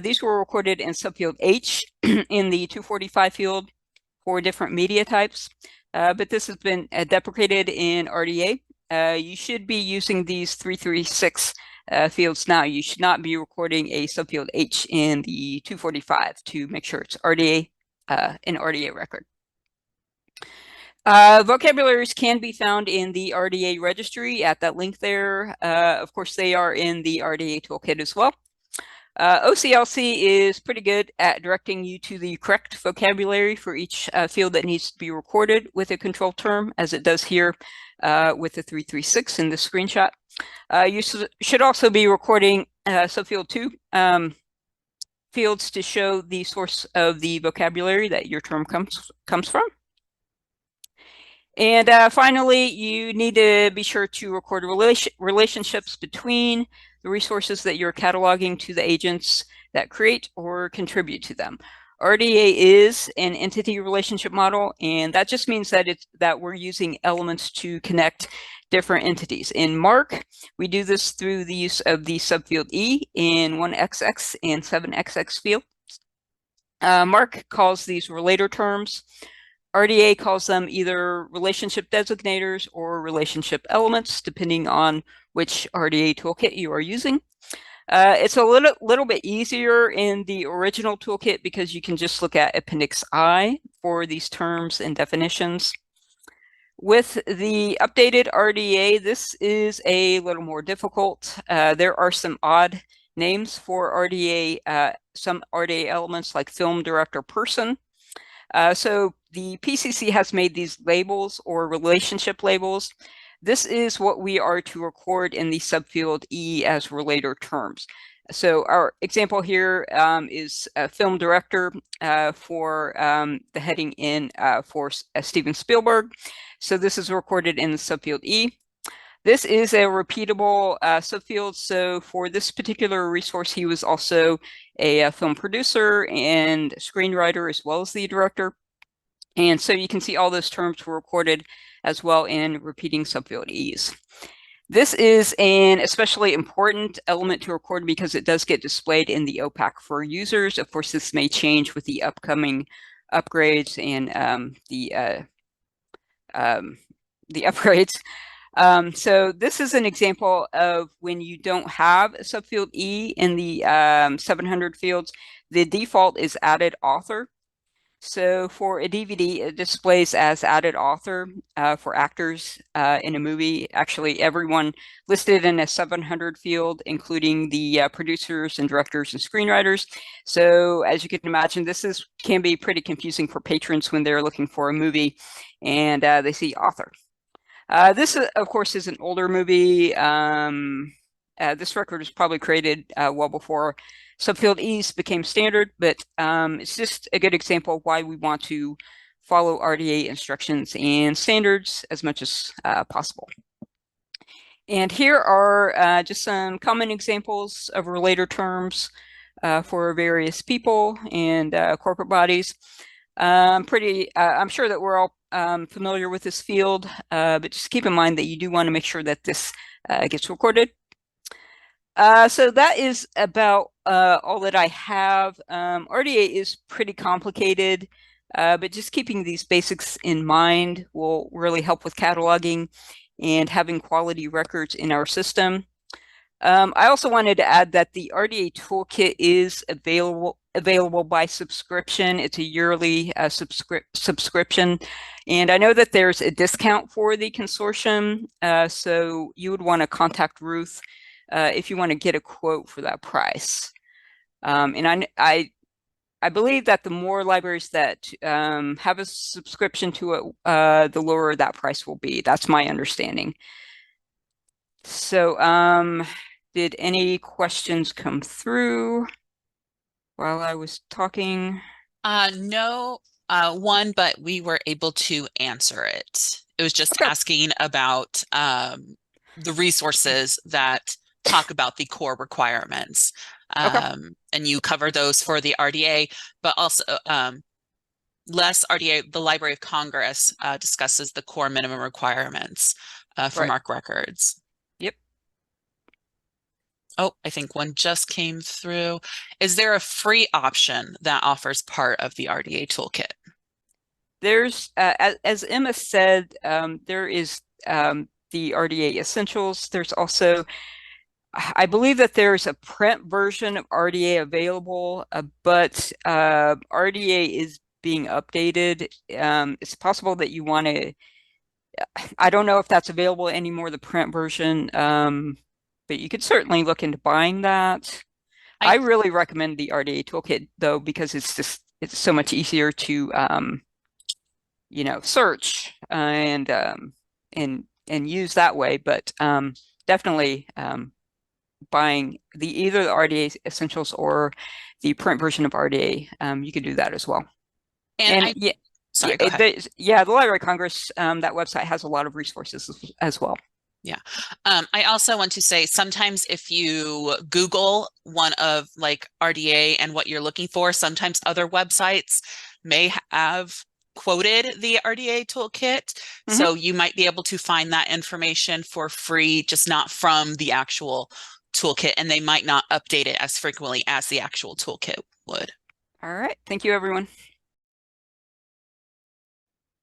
These were recorded in subfield H in the 245 field for different media types, but this has been deprecated in RDA. You should be using these 336 fields now. You should not be recording a subfield H in the 245 to make sure it's RDA, an RDA record. Vocabularies can be found in the RDA registry at that link there. Of course, they are in the RDA toolkit as well. OCLC is pretty good at directing you to the correct vocabulary for each field that needs to be recorded with a control term, as it does here with the 336 in the screenshot. You should also be recording subfield 2 fields to show the source of the vocabulary that your term comes from. And finally, you need to be sure to record relationships between the resources that you're cataloging to the agents that create or contribute to them. RDA is an entity relationship model, and that just means that we're using elements to connect different entities. In MARC, we do this through the use of the subfield E in 1XX and 7XX fields. MARC calls these relator terms. RDA calls them either relationship designators or relationship elements, depending on which RDA toolkit you are using. It's a little bit easier in the original toolkit because you can just look at Appendix I for these terms and definitions. With the updated RDA, this is a little more difficult. There are some odd names for RDA, some RDA elements like film, director, person. So the PCC has made these labels or relationship labels. This is what we are to record in the subfield E as relator terms. So our example here is a film director for the heading in for Steven Spielberg. So this is recorded in the subfield E. This is a repeatable subfield. So for this particular resource, he was also a film producer and screenwriter as well as the director. And so you can see all those terms were recorded as well in repeating subfield E's. This is an especially important element to record because it does get displayed in the OPAC for users. Of course, this may change with the upcoming upgrades and the upgrades. So this is an example of when you don't have a subfield E in the 700 fields, the default is added author. So for a DVD, it displays as added author for actors in a movie. Actually, everyone listed in a 700 field, including the producers and directors and screenwriters. So as you can imagine, this can be pretty confusing for patrons when they're looking for a movie and they see author. This, of course, is an older movie. This record was probably created well before subfield E's became standard, but it's just a good example of why we want to follow RDA instructions and standards as much as possible. And here are just some common examples of relator terms for various people and corporate bodies. I'm sure that we're all familiar with this field, but just keep in mind that you do want to make sure that this gets recorded. So that is about all that I have. RDA is pretty complicated, but just keeping these basics in mind will really help with cataloging and having quality records in our system. I also wanted to add that the RDA toolkit is available by subscription. It's a yearly subscription. And I know that there's a discount for the consortium. So you would want to contact Ruth if you want to get a quote for that price. And I believe that the more libraries that have a subscription to it, the lower that price will be. That's my understanding. So did any questions come through while I was talking? No, one, but we were able to answer it. It was just Okay. asking about the resources that talk about the core requirements. Okay. And you cover those for the RDA, but also less RDA, the Library of Congress discusses the core minimum requirements for Right. MARC records. Yep. Oh, I think one just came through. Is there a free option that offers part of the RDA toolkit? There's, as Emma said, there is the RDA Essentials. There's also, I believe that there's a print version of RDA available, but RDA is being updated. It's possible that you want to, I don't know if that's available anymore, the print version, but you could certainly look into buying that. I really recommend the RDA toolkit though, because it's so much easier to search and use that way. But definitely buying either the RDA Essentials or the print version of RDA, you can do that as well. And yeah. Sorry, go ahead. The Library of Congress, that website has a lot of resources as well. Yeah. I also want to say sometimes if you Google one of like RDA and what you're looking for, sometimes other websites may have quoted the RDA toolkit. So you might be able to find that information for free, just not from the actual toolkit, and they might not update it as frequently as the actual toolkit would. All right. Thank you, everyone.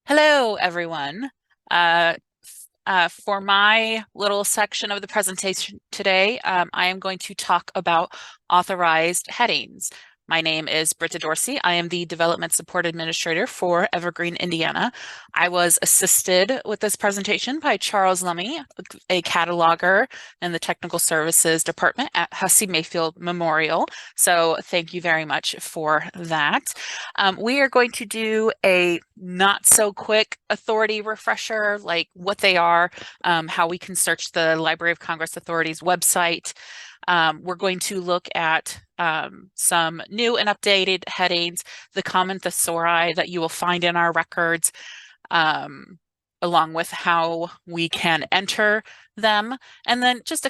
Hello, everyone. For my little section of the presentation today, I am going to talk about authorized headings. My name is Britta Dorsey. I am the Development Support Administrator for Evergreen, Indiana. I was assisted with this presentation by Charles Lummy, a cataloger in the Technical Services Department at Hussey Mayfield Memorial. So thank you very much for that. We are going to do a not so quick authority refresher, like what they are, how we can search the Library of Congress Authority's website. We're going to look at some new and updated headings, the common thesauri that you will find in our records, along with how we can enter them, and then just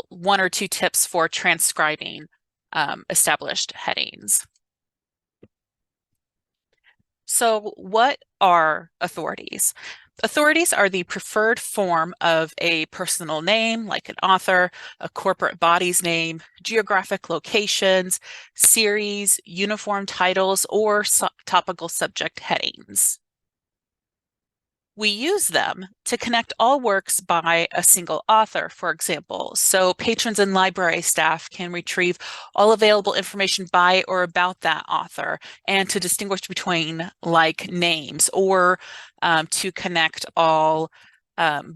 one or two tips for transcribing established headings. So what are authorities? Authorities are the preferred form of a personal name, like an author, a corporate body's name, geographic locations, series, uniform titles, or topical subject headings. We use them to connect all works by a single author, for example, so patrons and library staff can retrieve all available information by or about that author, and to distinguish between like names, or to connect all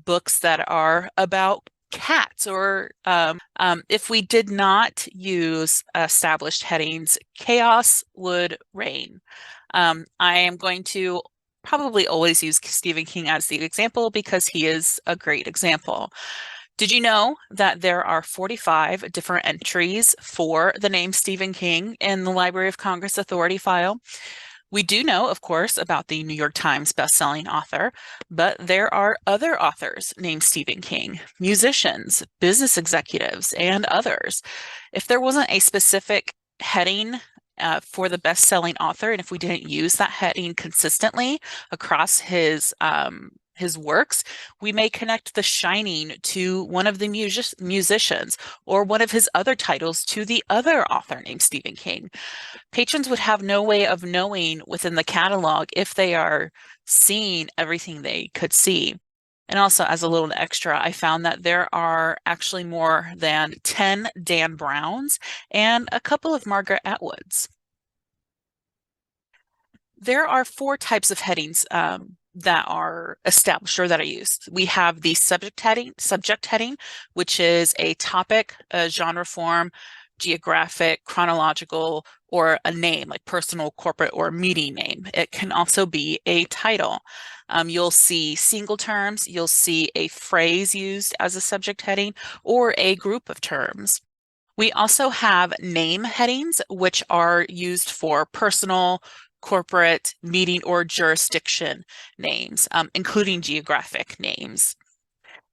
books that are about cats, or if we did not use established headings, chaos would reign. I am going to probably always use Stephen King as the example because he is a great example. Did you know that there are 45 different entries for the name Stephen King in the Library of Congress Authority file? We do know, of course, about the New York Times bestselling author, but there are other authors named Stephen King, musicians, business executives, and others. If there wasn't a specific heading for the best-selling author, and if we didn't use that heading consistently across his works, we may connect The Shining to one of the musicians, or one of his other titles to the other author named Stephen King. Patrons would have no way of knowing within the catalog if they are seeing everything they could see. And also, as a little extra, I found that there are actually more than 10 Dan Browns and a couple of Margaret Atwoods. There are 4 types of headings that are established or that are used. We have the subject heading, which is a topic, a genre form, geographic, chronological, or a name like personal, corporate, or meeting name. It can also be a title. You'll see single terms, you'll see a phrase used as a subject heading, or a group of terms. We also have name headings, which are used for personal, corporate, meeting, or jurisdiction names, including geographic names.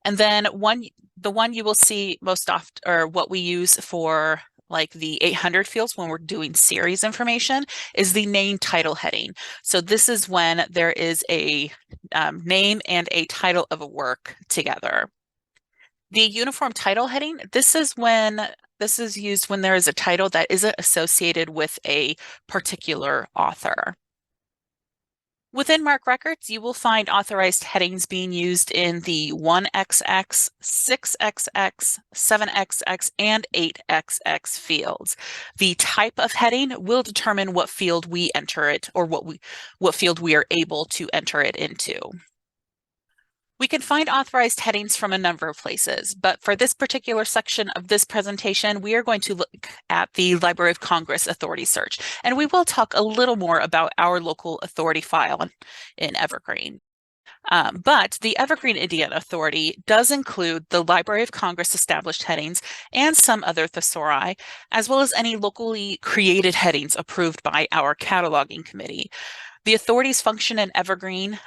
And then the one you will see most often, or what we use for like the 800 fields when we're doing series information, is the name title heading. So this is when there is a name and a title of a work together. The uniform title heading, this is used when there is a title that isn't associated with a particular author. Within MARC records, you will find authorized headings being used in the 1XX, 6XX, 7XX, and 8XX fields. The type of heading will determine what field we enter it, or what field we are able to enter it into. We can find authorized headings from a number of places, but for this particular section of this presentation, we are going to look at the Library of Congress Authority Search, and we will talk a little more about our local authority file in Evergreen. But the Evergreen Indiana Authority does include the Library of Congress established headings and some other thesauri, as well as any locally created headings approved by our cataloging committee. The authorities function in Evergreen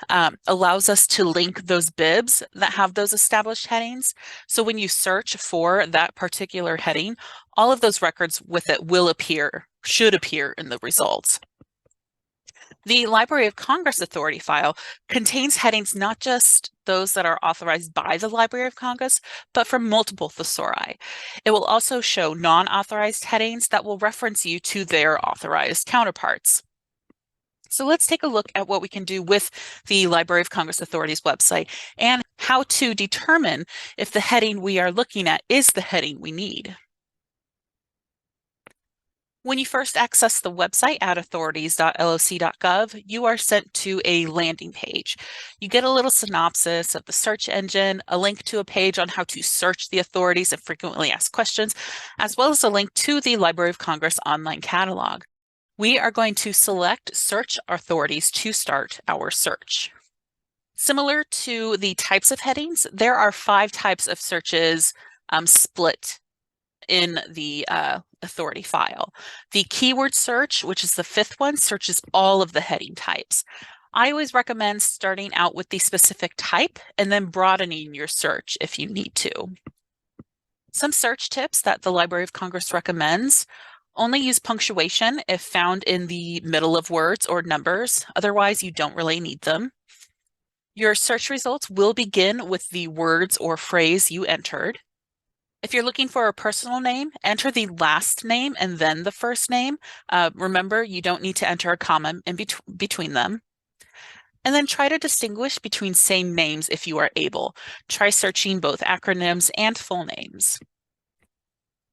allows us to link those bibs that have those established headings. So when you search for that particular heading, all of those records with it will appear, should appear in the results. The Library of Congress authority file contains headings not just those that are authorized by the Library of Congress, but from multiple thesauri. It will also show non-authorized headings that will reference you to their authorized counterparts. So let's take a look at what we can do with the Library of Congress Authority's website and how to determine if the heading we are looking at is the heading we need. When you first access the website at authorities.loc.gov, you are sent to a landing page. You get a little synopsis of the search engine, a link to a page on how to search the authorities and frequently asked questions, as well as a link to the Library of Congress online catalog. We are going to select Search Authorities to start our search. Similar to the types of headings, there are 5 types of searches split in the authority file. The keyword search, which is the 5th one, searches all of the heading types. I always recommend starting out with the specific type and then broadening your search if you need to. Some search tips that the Library of Congress recommends: only use punctuation if found in the middle of words or numbers. Otherwise, you don't really need them. Your search results will begin with the words or phrase you entered. If you're looking for a personal name, enter the last name and then the first name. Remember, you don't need to enter a comma in between them. And then try to distinguish between same names if you are able. Try searching both acronyms and full names.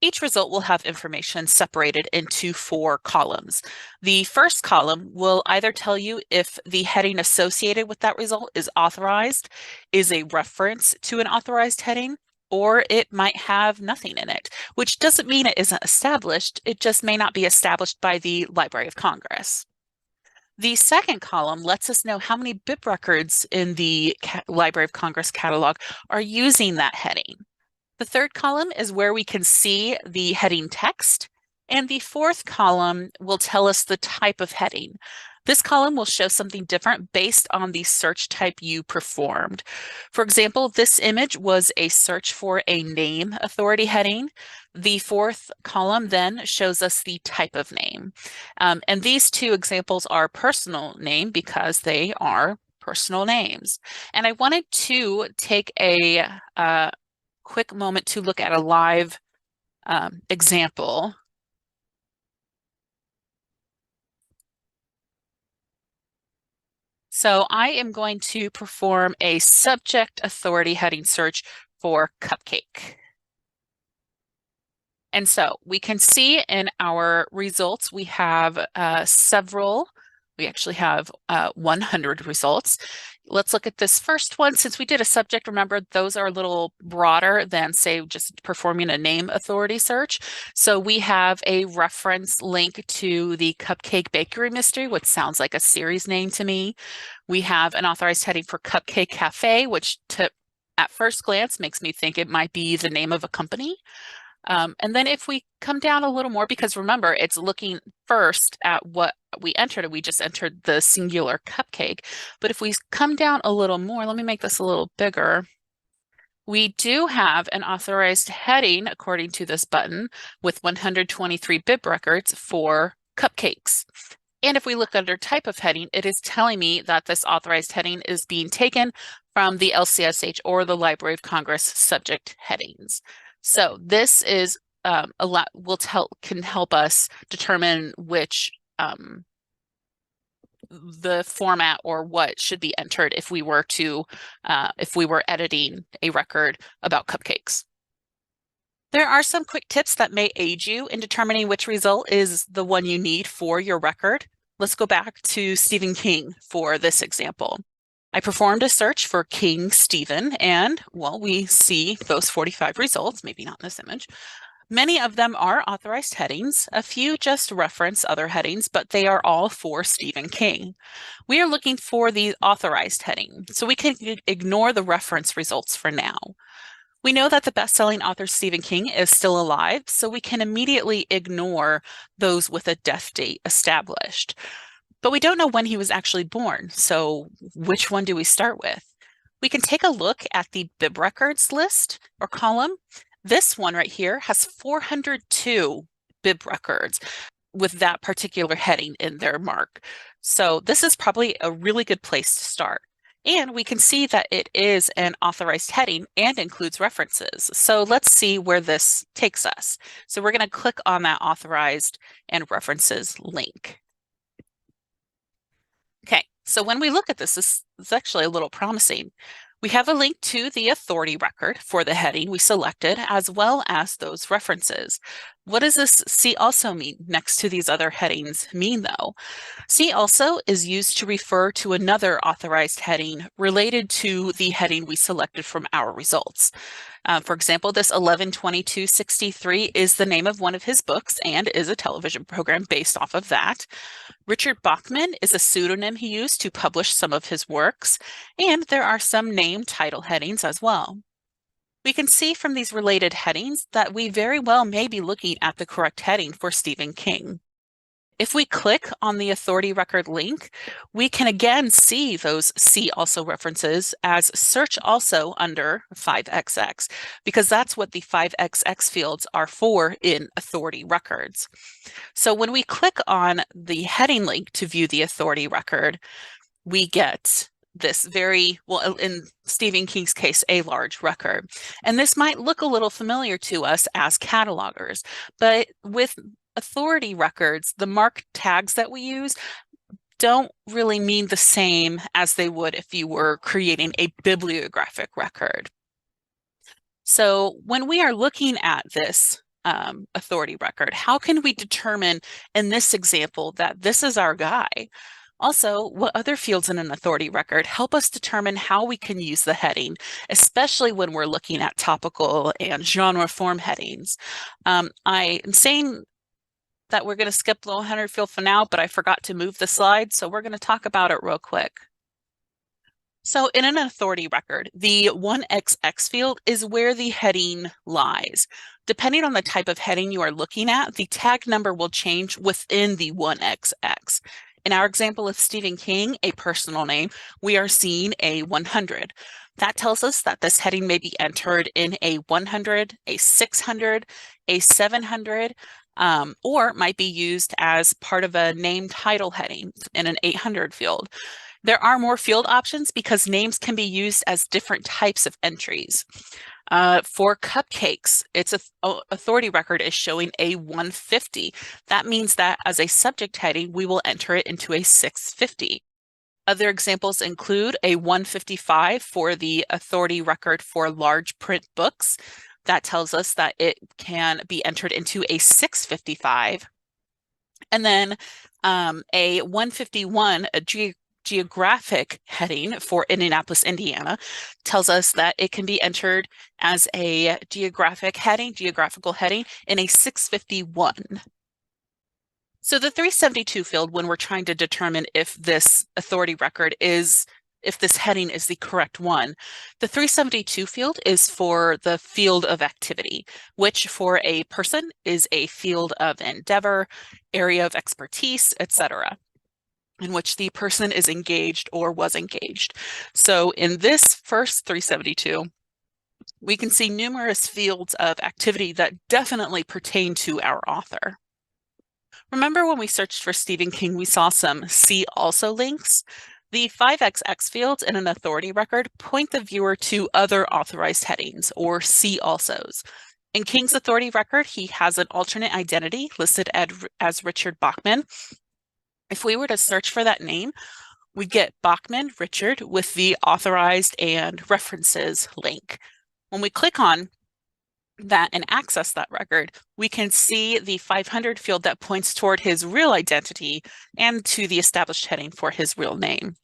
Each result will have information separated into 4 columns. The first column will either tell you if the heading associated with that result is authorized, is a reference to an authorized heading, or it might have nothing in it, which doesn't mean it isn't established. It just may not be established by the Library of Congress. The second column lets us know how many bib records in the Library of Congress catalog are using that heading. The third column is where we can see the heading text, and the fourth column will tell us the type of heading. This column will show something different based on the search type you performed. For example, this image was a search for a name authority heading. The fourth column then shows us the type of name. And these 2 examples are personal name because they are personal names. And I wanted to take a quick moment to look at a live example. So I am going to perform a subject authority heading search for cupcake. And so we can see in our results, we have several. We actually have 100 results. Let's look at this first one. Since we did a subject, remember, those are a little broader than, say, just performing a name authority search. So we have a reference link to the Cupcake Bakery Mystery, which sounds like a series name to me. We have an authorized heading for Cupcake Cafe, which at first glance makes me think it might be the name of a company. And then if we come down a little more, because remember, it's looking first at what we entered, and we just entered the singular cupcake. But if we come down a little more, let me make this a little bigger. We do have an authorized heading, according to this button, with 123 bib records for cupcakes. And if we look under type of heading, it is telling me that this authorized heading is being taken from the LCSH or the Library of Congress subject headings. So this is can help us determine which the format or what should be entered if we were editing a record about cupcakes. There are some quick tips that may aid you in determining which result is the one you need for your record. Let's go back to Stephen King for this example. I performed a search for King Stephen, and, well, we see those 45 results, maybe not in this image. Many of them are authorized headings. A few just reference other headings, but they are all for Stephen King. We are looking for the authorized heading, so we can ignore the reference results for now. We know that the best-selling author Stephen King is still alive, so we can immediately ignore those with a death date established. But we don't know when he was actually born, so which one do we start with? We can take a look at the bib records list or column. This one right here has 402 bib records with that particular heading in their mark. So this is probably a really good place to start. And we can see that it is an authorized heading and includes references. So let's see where this takes us. So we're going to click on that authorized and references link. Okay, so when we look at this is actually a little promising. We have a link to the authority record for the heading we selected, as well as those references. What does this see also mean next to these other headings mean, though? See also is used to refer to another authorized heading related to the heading we selected from our results. For example, this 112263 is the name of one of his books and is a television program based off of that. Richard Bachman is a pseudonym he used to publish some of his works, and there are some name title headings as well. We can see from these related headings that we very well may be looking at the correct heading for Stephen King. If we click on the authority record link, we can again see those see also references as search also under 5XX, because that's what the 5XX fields are for in authority records. So when we click on the heading link to view the authority record, we get this very, well, in Stephen King's case, a large record. And this might look a little familiar to us as catalogers, but with authority records, the mark tags that we use don't really mean the same as they would if you were creating a bibliographic record. So when we are looking at this authority record, how can we determine in this example that this is our guy? Also, what other fields in an authority record help us determine how we can use the heading, especially when we're looking at topical and genre form headings. I am saying that we're going to skip the 100 field for now, but I forgot to move the slide, so we're going to talk about it real quick. So in an authority record, the 1XX field is where the heading lies. Depending on the type of heading you are looking at, the tag number will change within the 1XX. In our example of Stephen King, a personal name, we are seeing a 100. That tells us that this heading may be entered in a 100, a 600, a 700, or might be used as part of a name title heading in an 800 field. There are more field options because names can be used as different types of entries. For cupcakes, its authority record is showing a 150. That means that as a subject heading, we will enter it into a 650. Other examples include a 155 for the authority record for large print books. That tells us that it can be entered into a 655. And then a 151, a geographic heading for Indianapolis, Indiana, tells us that it can be entered as a geographical heading in a 651. So the 372 field, when we're trying to determine if this authority record is, if this heading is the correct one, the 372 field is for the field of activity, which for a person is a field of endeavor, area of expertise, etc., in which the person is engaged or was engaged. So in this first 372, we can see numerous fields of activity that definitely pertain to our author. Remember when we searched for Stephen King, we saw some see also links? The 5XX fields in an authority record point the viewer to other authorized headings, or see alsos. In King's authority record, he has an alternate identity listed as Richard Bachman. If we were to search for that name, we get Bachman Richard with the authorized and references link. When we click on that and access that record, we can see the 500 field that points toward his real identity and to the established heading for his real name.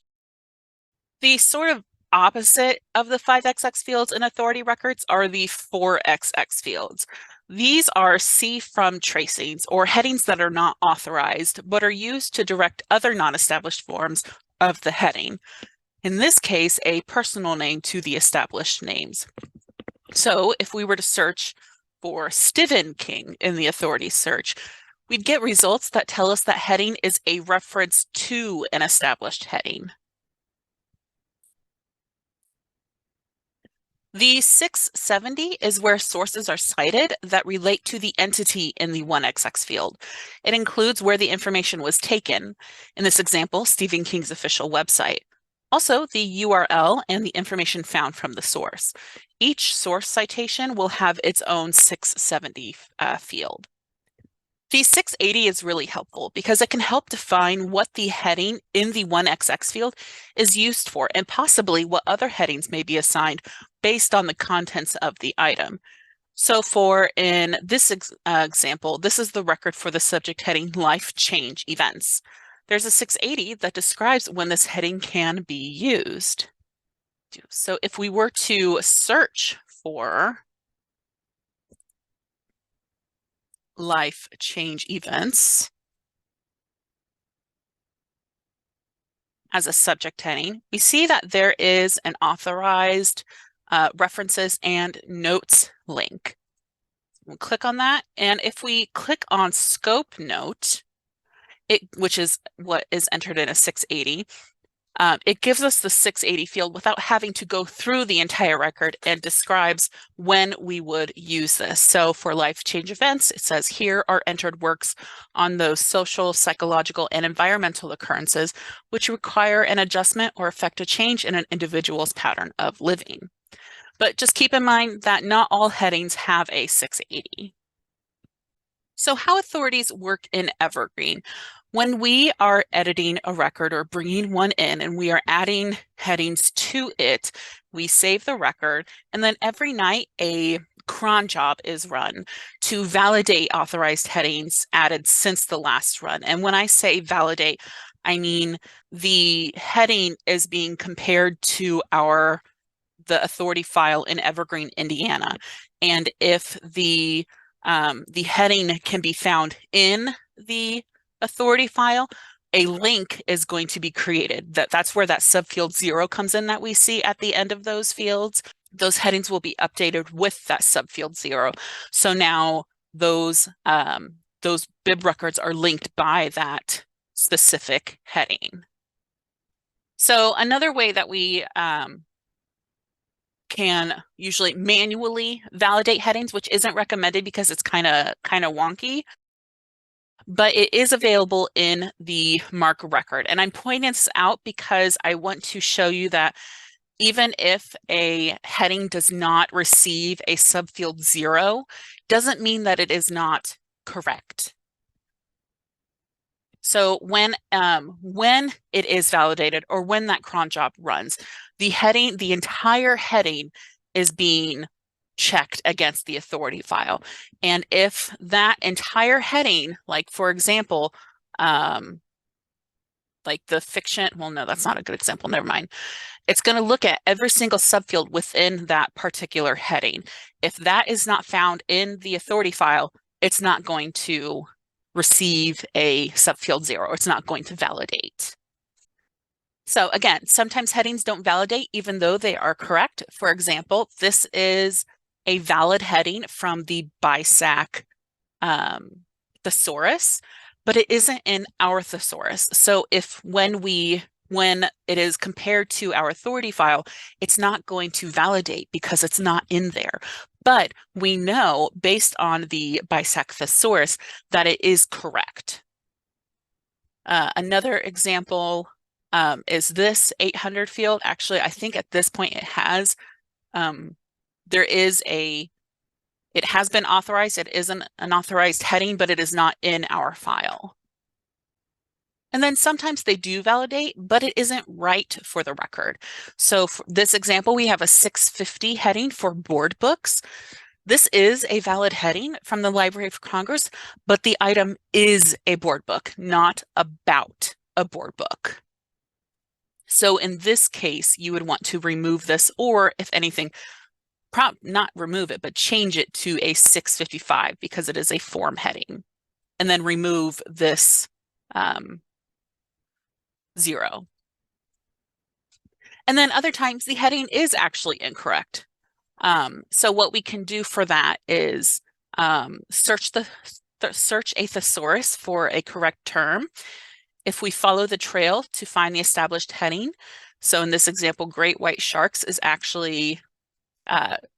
The sort of opposite of the 5XX fields in authority records are the 4XX fields. These are see from tracings, or headings that are not authorized, but are used to direct other non-established forms of the heading. In this case, a personal name to the established names. So if we were to search for Stephen King in the authority search, we'd get results that tell us that heading is a reference to an established heading. The 670 is where sources are cited that relate to the entity in the 1XX field. It includes where the information was taken. In this example, Stephen King's official website. Also, the URL and the information found from the source. Each source citation will have its own 670 field. The 680 is really helpful because it can help define what the heading in the 1XX field is used for and possibly what other headings may be assigned based on the contents of the item. So in this example, this is the record for the subject heading Life Change Events. There's a 680 that describes when this heading can be used. So if we were to search for life change events as a subject heading, we see that there is an authorized references and notes link. We'll click on that, and if we click on scope note, which is what is entered in a 680, it gives us the 680 field without having to go through the entire record and describes when we would use this. So for life change events, it says here are entered works on those social, psychological, and environmental occurrences which require an adjustment or affect a change in an individual's pattern of living. But just keep in mind that not all headings have a 680. So how authorities work in Evergreen. When we are editing a record or bringing one in and we are adding headings to it, we save the record, and then every night a cron job is run to validate authorized headings added since the last run. And when I say validate, I mean the heading is being compared to the authority file in Evergreen, Indiana. And if the heading can be found in the authority file, a link is going to be created. That's where that subfield 0 comes in that we see at the end of those fields. Those headings will be updated with that subfield 0. So now those bib records are linked by that specific heading. So another way that we can usually manually validate headings, which isn't recommended because it's kind of wonky, but it is available in the MARC record. And I'm pointing this out because I want to show you that even if a heading does not receive a subfield 0, doesn't mean that it is not correct. So when it is validated or when that cron job runs, the entire heading is being checked against the authority file. And if that entire heading, like for example, like the fiction, well, no, that's not a good example, never mind. It's going to look at every single subfield within that particular heading. If that is not found in the authority file, it's not going to receive a subfield 0. It's not going to validate. So again, sometimes headings don't validate even though they are correct. For example, this is a valid heading from the BISAC thesaurus, but it isn't in our thesaurus. So when it is compared to our authority file, it's not going to validate because it's not in there. But we know based on the BISAC thesaurus that it is correct. Another example is this 800 field. Actually, I think at this point it has, it has been authorized. It isn't an authorized heading, but it is not in our file. And then sometimes they do validate, but it isn't right for the record. So for this example, we have a 650 heading for board books. This is a valid heading from the Library of Congress, but the item is a board book, not about a board book. So in this case, you would want to remove this, or if anything, not remove it, but change it to a 655 because it is a form heading, and then remove this 0. And then other times the heading is actually incorrect. So what we can do for that is search the search a thesaurus for a correct term. If we follow the trail to find the established heading, so in this example, great white sharks is actually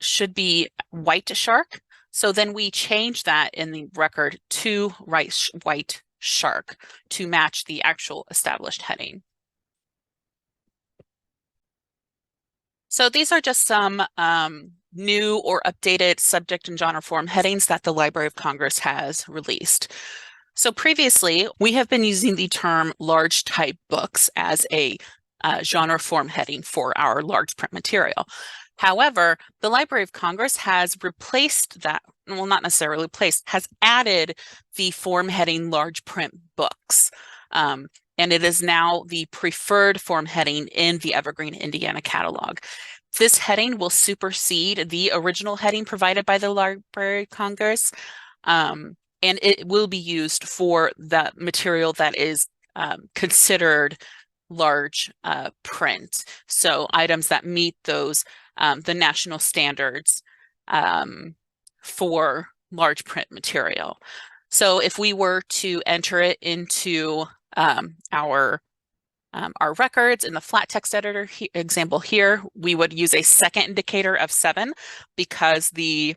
should be white shark. So then we change that in the record to white shark to match the actual established heading. So these are just some new or updated subject and genre form headings that the Library of Congress has released. So previously, we have been using the term large type books as a genre form heading for our large print material. However, the Library of Congress has replaced that, well, not necessarily replaced, has added the form heading large print books. And it is now the preferred form heading in the Evergreen, Indiana catalog. This heading will supersede the original heading provided by the Library of Congress, and it will be used for the material that is considered large print. So items that meet those, the national standards for large print material. So if we were to enter it into our records in the flat text editor example here, we would use a second indicator of 7 because the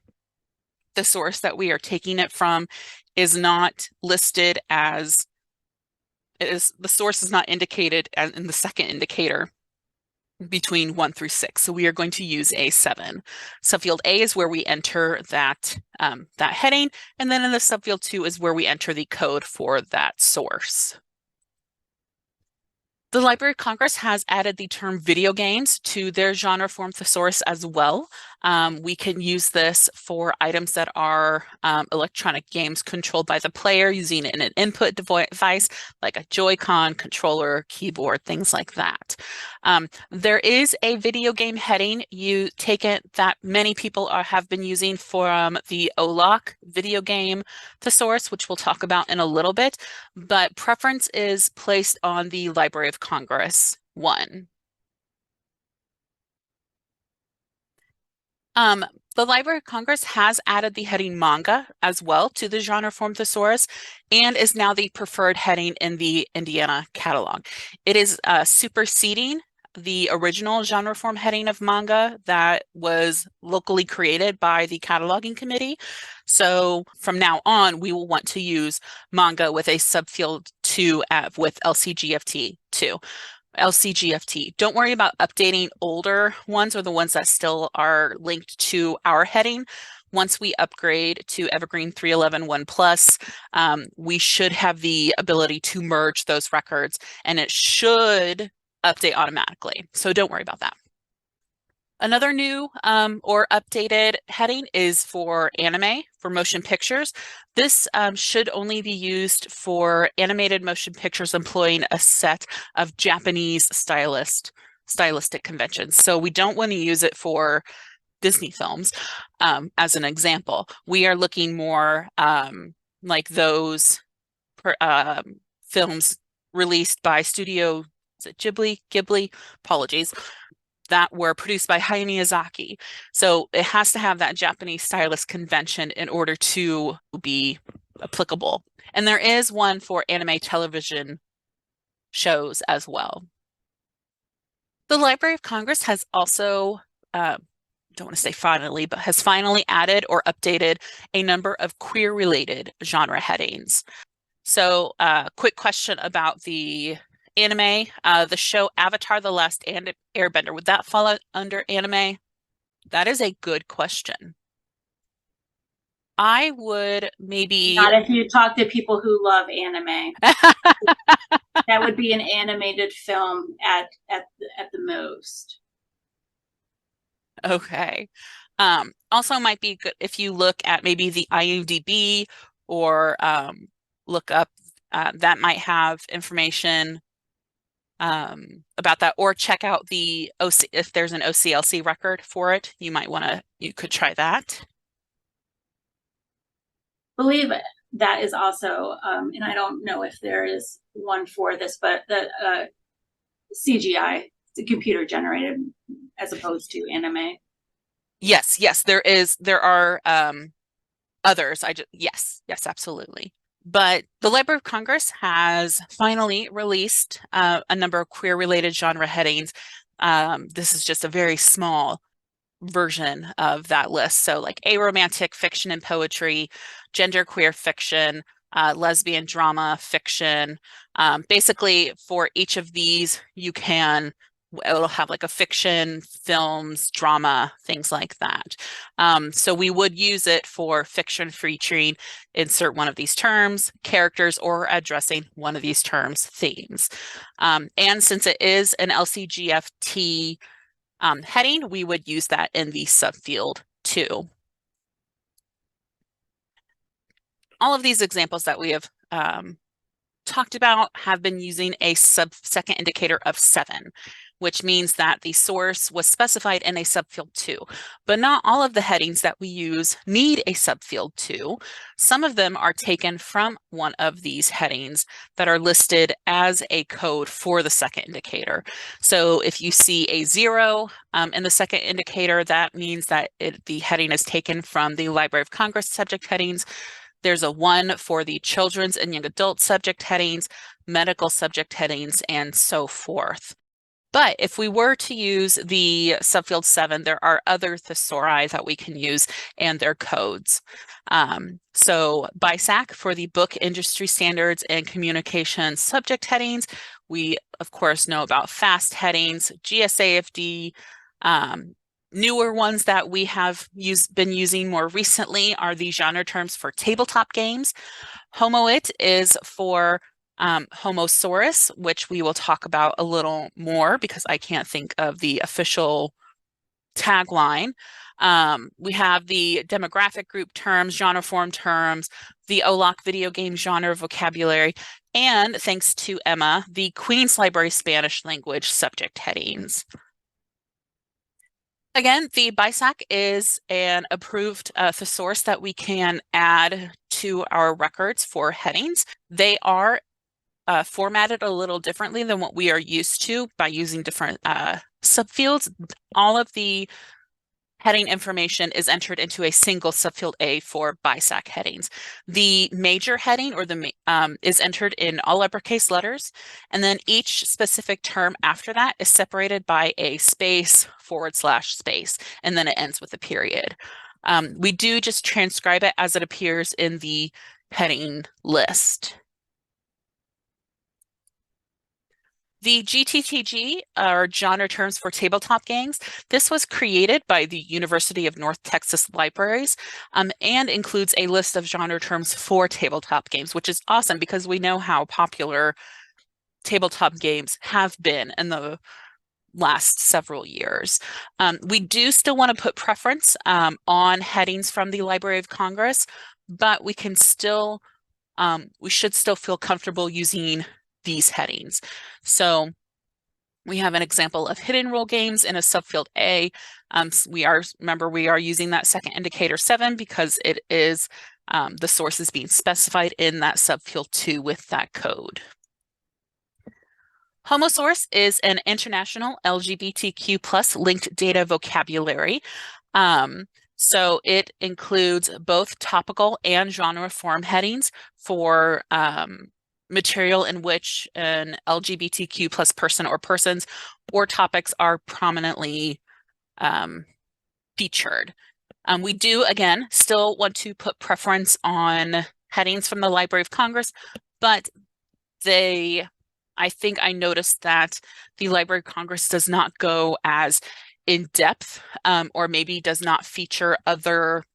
source that we are taking it from is not listed as the source is not indicated as in the second indicator between 1 through 6. So we are going to use a 7. Subfield A is where we enter that that heading, and then in the subfield 2 is where we enter the code for that source. The Library of Congress has added the term video games to their genre form thesaurus as well. We can use this for items that are electronic games controlled by the player using an input device like a Joy-Con, controller, keyboard, things like that. There is a video game heading that many people have been using from the OLOC video game thesaurus, which we'll talk about in a little bit, but preference is placed on the Library of Congress one. The Library of Congress has added the heading manga as well to the genre form thesaurus and is now the preferred heading in the Indiana catalog. It is superseding the original genre form heading of manga that was locally created by the cataloging committee. So from now on, we will want to use manga with a subfield 2 with LCGFT 2. LCGFT. Don't worry about updating older ones or the ones that still are linked to our heading. Once we upgrade to Evergreen 3.11 1+, we should have the ability to merge those records and it should update automatically. So don't worry about that. Another new or updated heading is for anime, for motion pictures. This should only be used for animated motion pictures employing a set of Japanese stylistic conventions. So we don't want to use it for Disney films as an example. We are looking more like those films released by Studio, is it Ghibli? Apologies. That were produced by Hayao Miyazaki. So it has to have that Japanese stylist convention in order to be applicable. And there is one for anime television shows as well. The Library of Congress has also, don't want to say finally, but has finally added or updated a number of queer-related genre headings. So quick question about the anime, the show Avatar: The Last Airbender, would that fall under anime? That is a good question. I would maybe... Not if you talk to people who love anime. That would be an animated film at the most. Okay. Also might be good if you look at maybe the IMDb or look up, that might have information about that, or check out the OC if there's an OCLC record for it. You could try that. I believe that is also, and I don't know if there is one for this, but the CGI, the computer generated, as opposed to anime. Yes, there are others. Yes, absolutely. But the Library of Congress has finally released a number of queer-related genre headings. This is just a very small version of that list. So like aromantic fiction and poetry, genderqueer fiction, lesbian drama fiction. Basically, for each of these, it'll have like a fiction, films, drama, things like that. So we would use it for fiction featuring insert one of these terms, characters, or addressing one of these terms, themes. And since it is an LCGFT heading, we would use that in the subfield too. All of these examples that we have talked about have been using a second indicator of 7, which means that the source was specified in a subfield 2. But not all of the headings that we use need a subfield 2. Some of them are taken from one of these headings that are listed as a code for the second indicator. So if you see a 0 in the second indicator, that means that the heading is taken from the Library of Congress subject headings. There's a 1 for the children's and young adult subject headings, medical subject headings, and so forth. But if we were to use the subfield 7, there are other thesauri that we can use and their codes. So BISAC for the book industry standards and communication subject headings. We, of course, know about FAST headings, GSAFD. Newer ones that we have been using more recently are the genre terms for tabletop games. HOMOIT is for Homosaurus, which we will talk about a little more because I can't think of the official tagline. We have the demographic group terms, genre form terms, the OLOC video game genre vocabulary, and thanks to Emma, the Queen's Library Spanish language subject headings. Again, the BISAC is an approved thesaurus that we can add to our records for headings. They are formatted a little differently than what we are used to by using different subfields. All of the heading information is entered into a single subfield A for BISAC headings. The major heading or is entered in all uppercase letters, and then each specific term after that is separated by a space, /space, and then it ends with a period. We do just transcribe it as it appears in the heading list. The GTTG are genre terms for tabletop games. This was created by the University of North Texas Libraries and includes a list of genre terms for tabletop games, which is awesome because we know how popular tabletop games have been in the last several years. We do still want to put preference on headings from the Library of Congress, but we can still, we should still feel comfortable using these headings. So we have an example of hidden role games in a subfield A. Remember, we are using that second indicator 7 because it is the source is being specified in that subfield 2 with that code. Homosaurus is an international LGBTQ+ linked data vocabulary. So it includes both topical and genre form headings for material in which an LGBTQ+ person or persons or topics are prominently featured. We do, again, still want to put preference on headings from the Library of Congress, but I think I noticed that the Library of Congress does not go as in depth or maybe does not feature other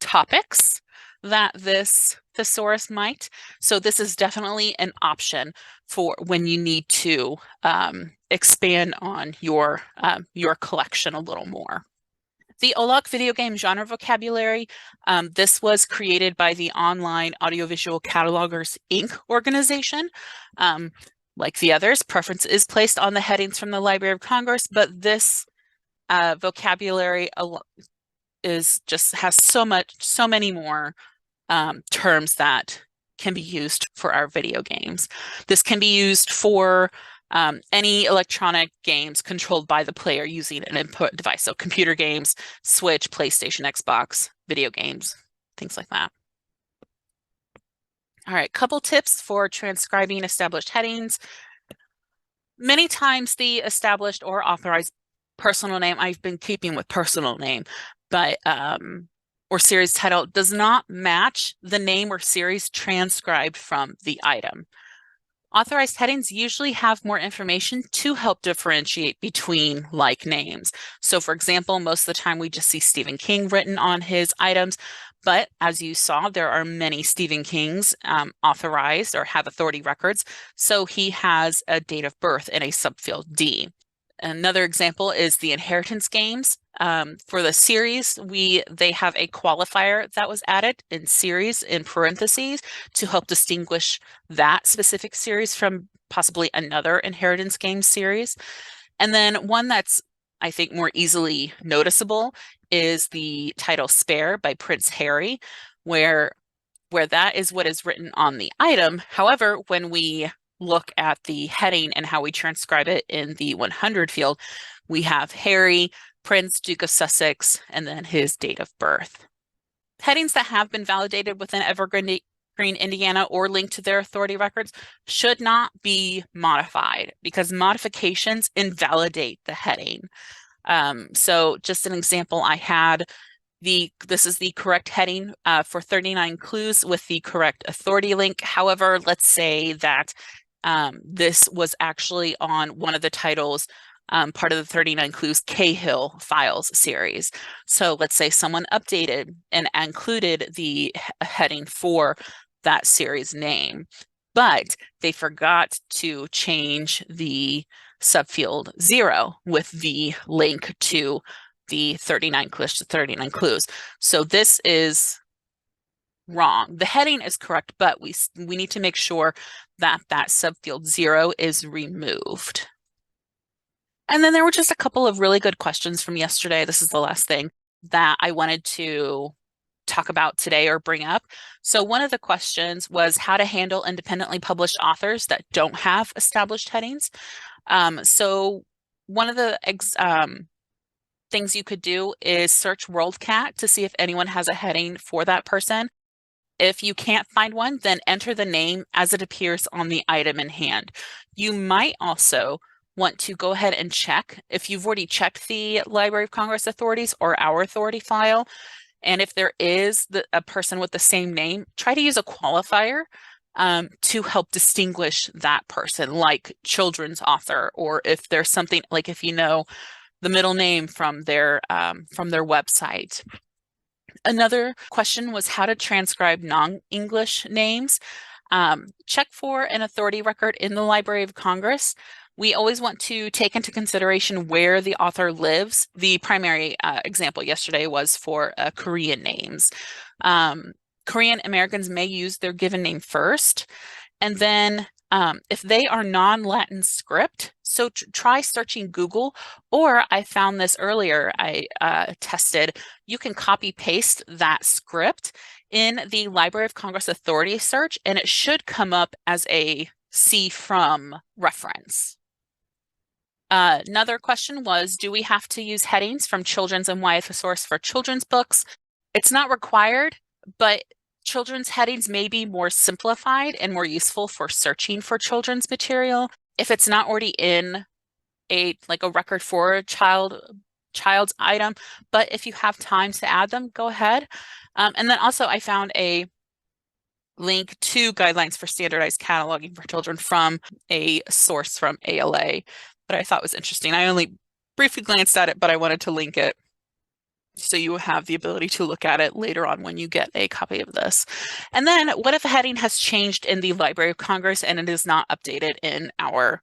topics that this thesaurus might. So this is definitely an option for when you need to expand on your collection a little more. The OLOC video game genre vocabulary, this was created by the Online Audiovisual Catalogers, Inc. organization. Like the others, preference is placed on the headings from the Library of Congress, but this vocabulary has so many more terms that can be used for our video games. This can be used for any electronic games controlled by the player using an input device. So computer games, Switch, PlayStation, Xbox, video games, things like that. All right, couple tips for transcribing established headings. Many times the established or authorized personal name, I've been keeping with personal name, but or series title does not match the name or series transcribed from the item. Authorized headings usually have more information to help differentiate between like names. So for example, most of the time we just see Stephen King written on his items, but as you saw, there are many Stephen Kings authorized or have authority records. So he has a date of birth in a subfield D. Another example is the inheritance games. For the series, they have a qualifier that was added in series in parentheses to help distinguish that specific series from possibly another inheritance game series. And then one that's, I think, more easily noticeable is the title Spare by Prince Harry, where that is what is written on the item. However, when we look at the heading and how we transcribe it in the 100 field, we have Harry, Prince, Duke of Sussex, and then his date of birth. Headings that have been validated within Evergreen, Indiana, or linked to their authority records should not be modified because modifications invalidate the heading. So just an example I had, this is the correct heading for 39 clues with the correct authority link. However, let's say that this was actually on one of the titles, part of the 39 Clues Cahill Files series. So let's say someone updated and included the heading for that series name, but they forgot to change the subfield 0 with the link to the 39 clues to 39 clues. So this is wrong. The heading is correct, but we need to make sure that that subfield 0 is removed. And then there were just a couple of really good questions from yesterday. This is the last thing that I wanted to talk about today or bring up. So one of the questions was how to handle independently published authors that don't have established headings. So one of the things you could do is search WorldCat to see if anyone has a heading for that person. If you can't find one, then enter the name as it appears on the item in hand. You might also want to go ahead and check if you've already checked the Library of Congress authorities or our authority file. And if there is a person with the same name, try to use a qualifier to help distinguish that person, like children's author, or if there's something like if you know the middle name from their website. Another question was how to transcribe non-English names. Check for an authority record in the Library of Congress. We always want to take into consideration where the author lives. The primary example yesterday was for Korean names. Korean Americans may use their given name first, and then if they are non-Latin script, so try searching Google, or I found this earlier, I tested, you can copy paste that script in the Library of Congress authority search, and it should come up as a see from reference. Another question was, do we have to use headings from children's and YA Thesaurus for children's books? It's not required, but children's headings may be more simplified and more useful for searching for children's material. If it's not already in a record for a child's item, but if you have time to add them, go ahead. And then also I found a link to guidelines for standardized cataloging for children from a source from ALA that I thought was interesting. I only briefly glanced at it, but I wanted to link it so you have the ability to look at it later on when you get a copy of this. And then what if a heading has changed in the Library of Congress and it is not updated in our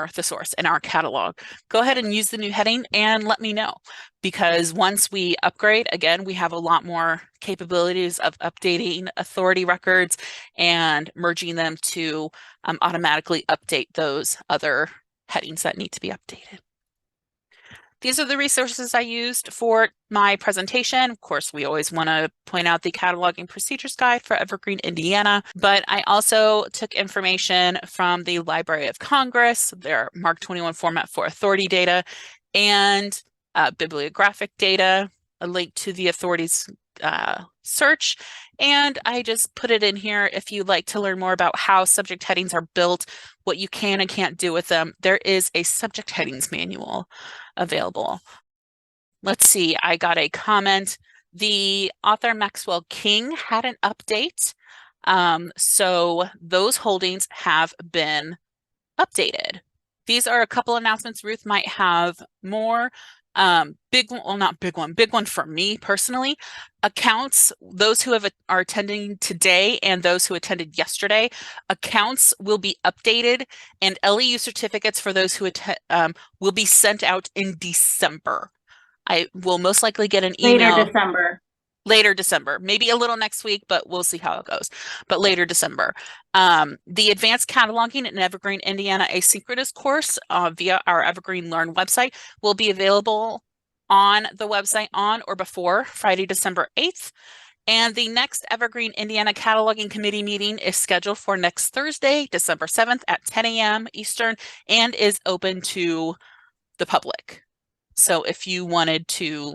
thesaurus, in our catalog? Go ahead and use the new heading and let me know, because once we upgrade, again, we have a lot more capabilities of updating authority records and merging them to automatically update those other headings that need to be updated. These are the resources I used for my presentation. Of course, we always want to point out the Cataloging Procedures Guide for Evergreen, Indiana, but I also took information from the Library of Congress, their Mark 21 format for authority data, and bibliographic data, a link to the authorities search. And I just put it in here if you'd like to learn more about how subject headings are built, what you can and can't do with them. There is a subject headings manual available. Let's see, I got a comment. The author Maxwell King had an update. So those holdings have been updated. These are a couple announcements. Ruth might have more. Big one, well, not big one, big one for me personally. Accounts, those who are attending today and those who attended yesterday, accounts will be updated, and LEU certificates for those who attend will be sent out in December. I will most likely get an email later December, maybe a little next week, but we'll see how it goes. But later December. The Advanced Cataloging in Evergreen, Indiana asynchronous course via our Evergreen Learn website will be available on the website on or before Friday, December 8th. And the next Evergreen Indiana Cataloging Committee meeting is scheduled for next Thursday, December 7th at 10 a.m. Eastern, and is open to the public. So if you wanted to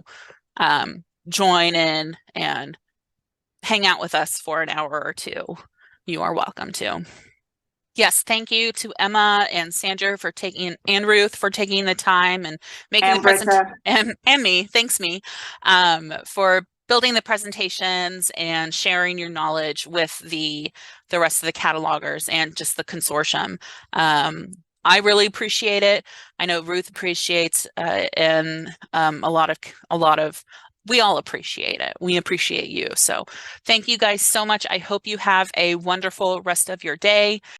join in and hang out with us for an hour or two, you are welcome to. Yes, thank you to Emma and Sandra for taking, and Ruth for taking the time and making the presentation, and me, thanks me, for building the presentations and sharing your knowledge with the rest of the catalogers and just the consortium. I really appreciate it. I know Ruth appreciates, and a lot of we all appreciate it. We appreciate you. So thank you guys so much. I hope you have a wonderful rest of your day.